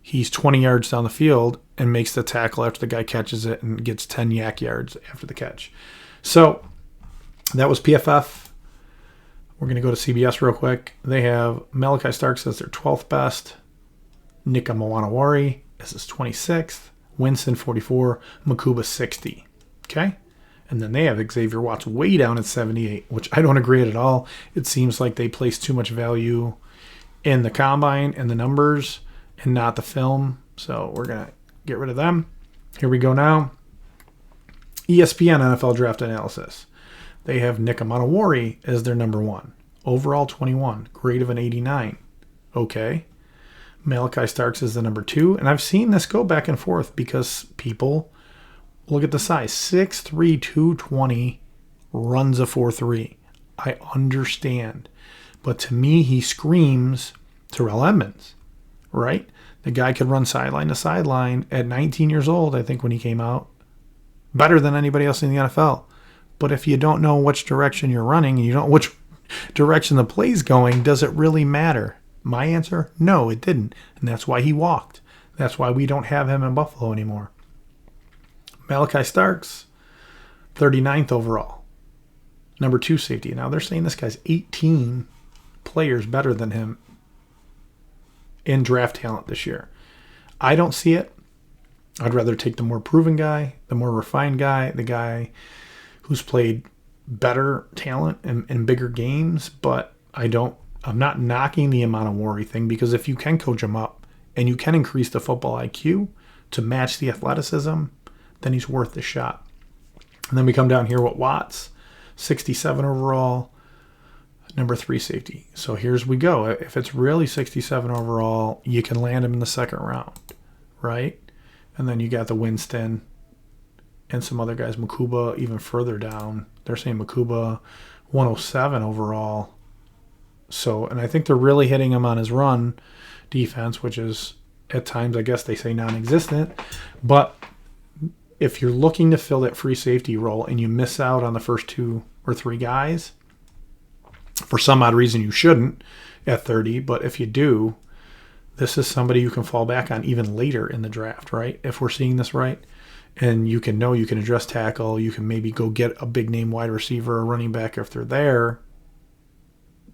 he's 20 yards down the field and makes the tackle after the guy catches it and gets 10 yak yards after the catch. So that was PFF. We're going to go to CBS real quick. They have Malachi Starks as their 12th best. Nick Amanawari as his 26th. Winston 44. Makuba 60. Okay? And then they have Xavier Watts way down at 78, which I don't agree at all. It seems like they place too much value in the combine and the numbers and not the film. So we're going to get rid of them. Here we go now. ESPN NFL Draft Analysis. They have Nick Amanawari as their number 1. Overall 21. Grade of an 89. Okay. Malachi Starks is the number 2. And I've seen this go back and forth because people look at the size. 6'3", 220, runs a 4.3. I understand. But to me, he screams Terrell Edmonds, right? The guy could run sideline to sideline at 19 years old, I think, when he came out. Better than anybody else in the NFL. But if you don't know which direction you're running and you don't know which direction the play's going, does it really matter? My answer, no, it didn't. And that's why he walked. That's why we don't have him in Buffalo anymore. Malachi Starks, 39th overall. Number 2 safety. Now they're saying this guy's 18 players better than him in draft talent this year. I don't see it. I'd rather take the more proven guy, the more refined guy, the guy who's played better talent in bigger games. But I'm not knocking the amount of worry thing, because if you can coach him up and you can increase the football IQ to match the athleticism, then he's worth the shot. And then we come down here with Watts, 67 overall, number 3 safety. So here's we go. If it's really 67 overall, you can land him in the second round, right? And then you got the Winston and some other guys. Makuba even further down. They're saying Makuba 107 overall. So, and I think they're really hitting him on his run defense, which is at times, I guess they say non-existent. But if you're looking to fill that free safety role and you miss out on the first 2 or 3 guys, for some odd reason you shouldn't at 30, but if you do, this is somebody you can fall back on even later in the draft, right? If we're seeing this right. And you can address tackle, you can maybe go get a big name wide receiver or running back if they're there,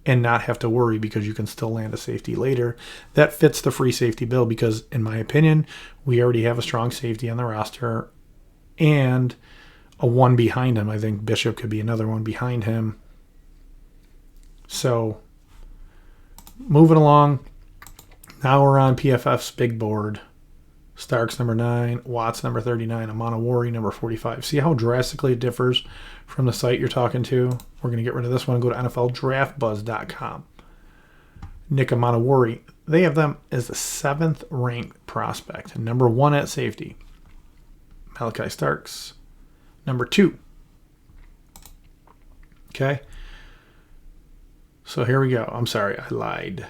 and not have to worry because you can still land a safety later. That fits the free safety bill because, in my opinion, we already have a strong safety on the roster and a one behind him. I think Bishop could be another one behind him. So, moving along. Now we're on PFF's big board. Starks number 9, Watts number 39, Amanawari number 45. See how drastically it differs from the site you're talking to? We're going to get rid of this one and go to NFLDraftBuzz.com. Nick Amanawari, they have them as the 7th ranked prospect, number 1 at safety. Malachi Starks, number 2. Okay. So here we go. I'm sorry, I lied.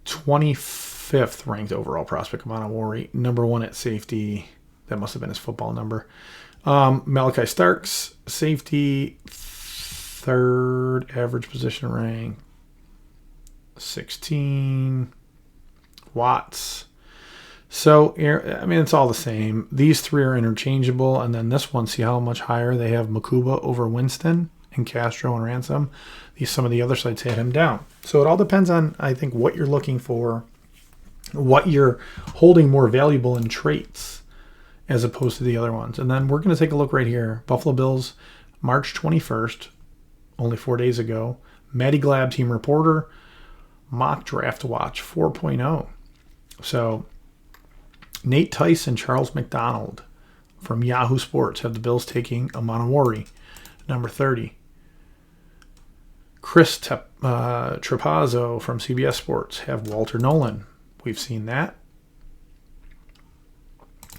25th ranked overall prospect, Amanawari, number 1 at safety. That must have been his football number. Malachi Starks, safety, 3rd average position rank, 16. Watts. So, I mean, it's all the same. These 3 are interchangeable. And then this one, see how much higher they have Makuba over Winston and Castro and Ransom. Some of the other sites had him down. So it all depends on, I think, what you're looking for, what you're holding more valuable in traits as opposed to the other ones. And then we're going to take a look right here. Buffalo Bills, March 21st, only 4 days ago. Matty Glab, team reporter, mock draft watch 4.0. So Nate Tice and Charles McDonald from Yahoo Sports have the Bills taking Amanawari, number 30. Chris Trapazzo from CBS Sports have Walter Nolan. We've seen that.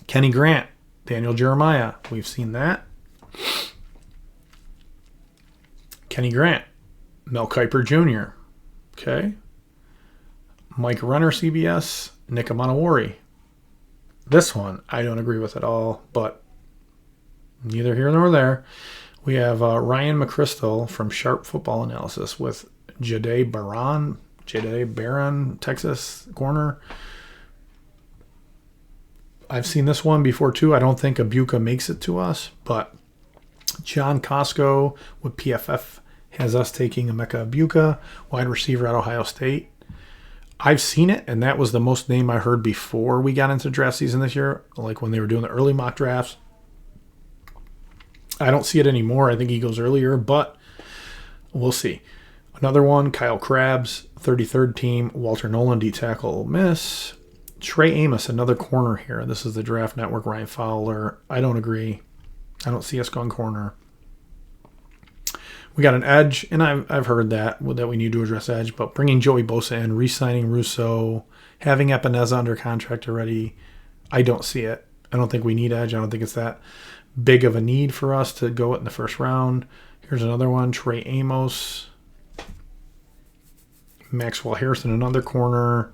Kenny Grant, Daniel Jeremiah. We've seen that. Kenny Grant, Mel Kiper Jr. Okay. Mike Renner, CBS, Nick Amanawari. This one, I don't agree with at all, but neither here nor there. We have Ryan McChrystal from Sharp Football Analysis with Jade Barron, Texas corner. I've seen this one before too. I don't think Abuka makes it to us, but John Costco with PFF has us taking Emeka Abuka, wide receiver at Ohio State. I've seen it, and that was the most name I heard before we got into draft season this year, like when they were doing the early mock drafts. I don't see it anymore. I think he goes earlier, but we'll see. Another one, Kyle Krabs, 33rd team, Walter Nolan, D-tackle, Ole Miss. Trey Amos, another corner here. This is the Draft Network, Ryan Fowler. I don't agree. I don't see us going corner. We got an edge, and I've heard that we need to address edge, but bringing Joey Bosa in, re-signing Russo, having Epineza under contract already, I don't see it. I don't think we need edge. I don't think it's that big of a need for us to go it in the first round. Here's another one, Trey Amos. Maxwell Harrison, another corner.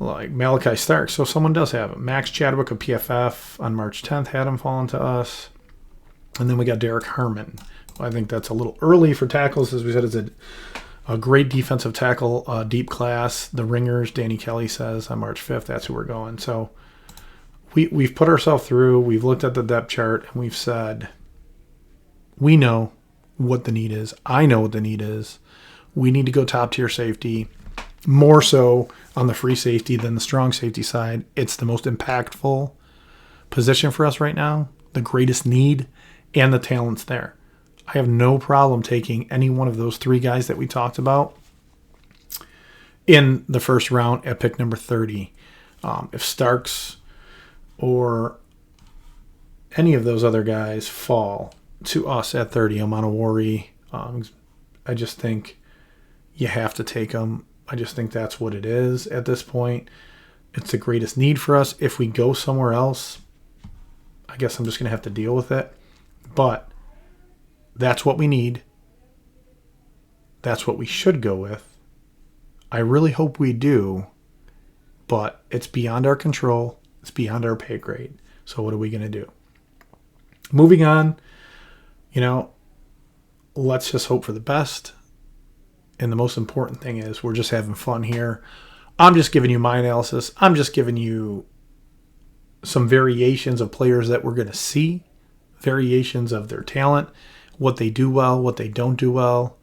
Like Malachi Starks. So someone does have him. Max Chadwick of PFF on March 10th had him falling to us. And then we got Derek Harmon. I think that's a little early for tackles. As we said, it's a great defensive tackle, deep class. The Ringers, Danny Kelly says on March 5th, that's who we're going. So we've put ourselves through. We've looked at the depth chart, and we've said, we know what the need is. I know what the need is. We need to go top tier safety. more so on the free safety than the strong safety side. It's the most impactful position for us right now, the greatest need, and the talent's there. I have no problem taking any one of those three guys that we talked about in the first round at pick number 30. If Starks or any of those other guys fall to us at 30, I'm on a worry. I just think you have to take them. I just think that's what it is at this point. It's the greatest need for us. If we go somewhere else, I guess I'm just going to have to deal with it. But that's what we need. That's what we should go with. I really hope we do, but it's beyond our control. It's beyond our pay grade. So what are we going to do? Moving on, let's just hope for the best. And the most important thing is we're just having fun here. I'm just giving you my analysis. I'm just giving you some variations of players that we're going to see, variations of their talent, what they do well, what they don't do well,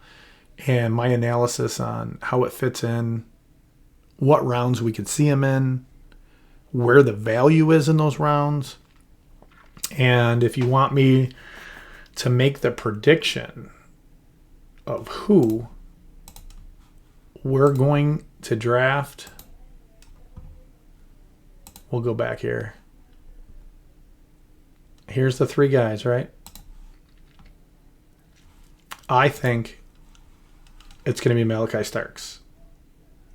and my analysis on how it fits in, what rounds we could see them in, where the value is in those rounds. And if you want me to make the prediction of who we're going to draft, we'll go back here. Here's the three guys, right? I think it's going to be Malachi Starks.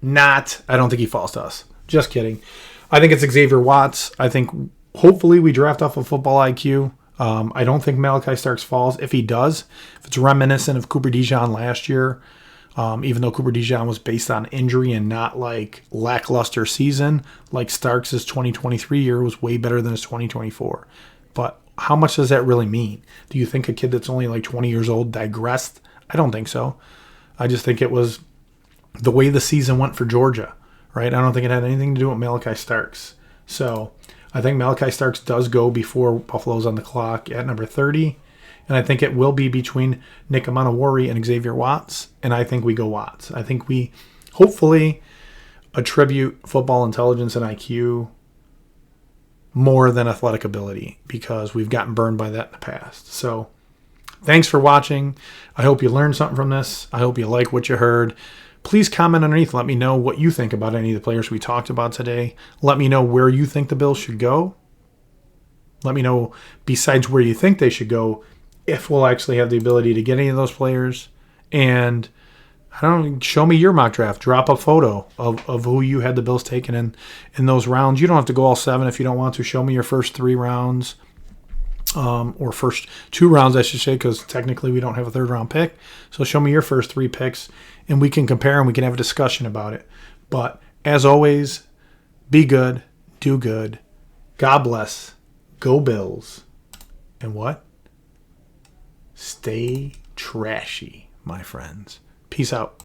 I don't think he falls to us. Just kidding. I think it's Xavier Watts. I think hopefully we draft off of football IQ. I don't think Malachi Starks falls. If he does, if it's reminiscent of Cooper DeJean last year, even though Cooper DeJean was based on injury and not like lackluster season, like Starks' 2023 year was way better than his 2024. But how much does that really mean? Do you think a kid that's only like 20 years old digressed? I don't think so. I just think it was the way the season went for Georgia, right? I don't think it had anything to do with Malachi Starks. So I think Malachi Starks does go before Buffalo's on the clock at number 30. And I think it will be between Nick Amanawari and Xavier Watts. And I think we go Watts. I think we hopefully attribute football intelligence and IQ more than athletic ability because we've gotten burned by that in the past. So thanks for watching. I hope you learned something from this. I hope you like what you heard. Please comment underneath. Let me know what you think about any of the players we talked about today. Let me know where you think the Bills should go. Let me know, besides where you think they should go, if we'll actually have the ability to get any of those players. And I don't know, show me your mock draft. Drop a photo of who you had the Bills taken in those rounds. You don't have to go all 7 if you don't want to. Show me your first 3 rounds. Or first 2 rounds, I should say, because technically we don't have a 3rd round pick. So show me your first 3 picks, and we can compare and we can have a discussion about it. But as always, be good, do good. God bless. Go Bills. And what? Stay trashy, my friends. Peace out.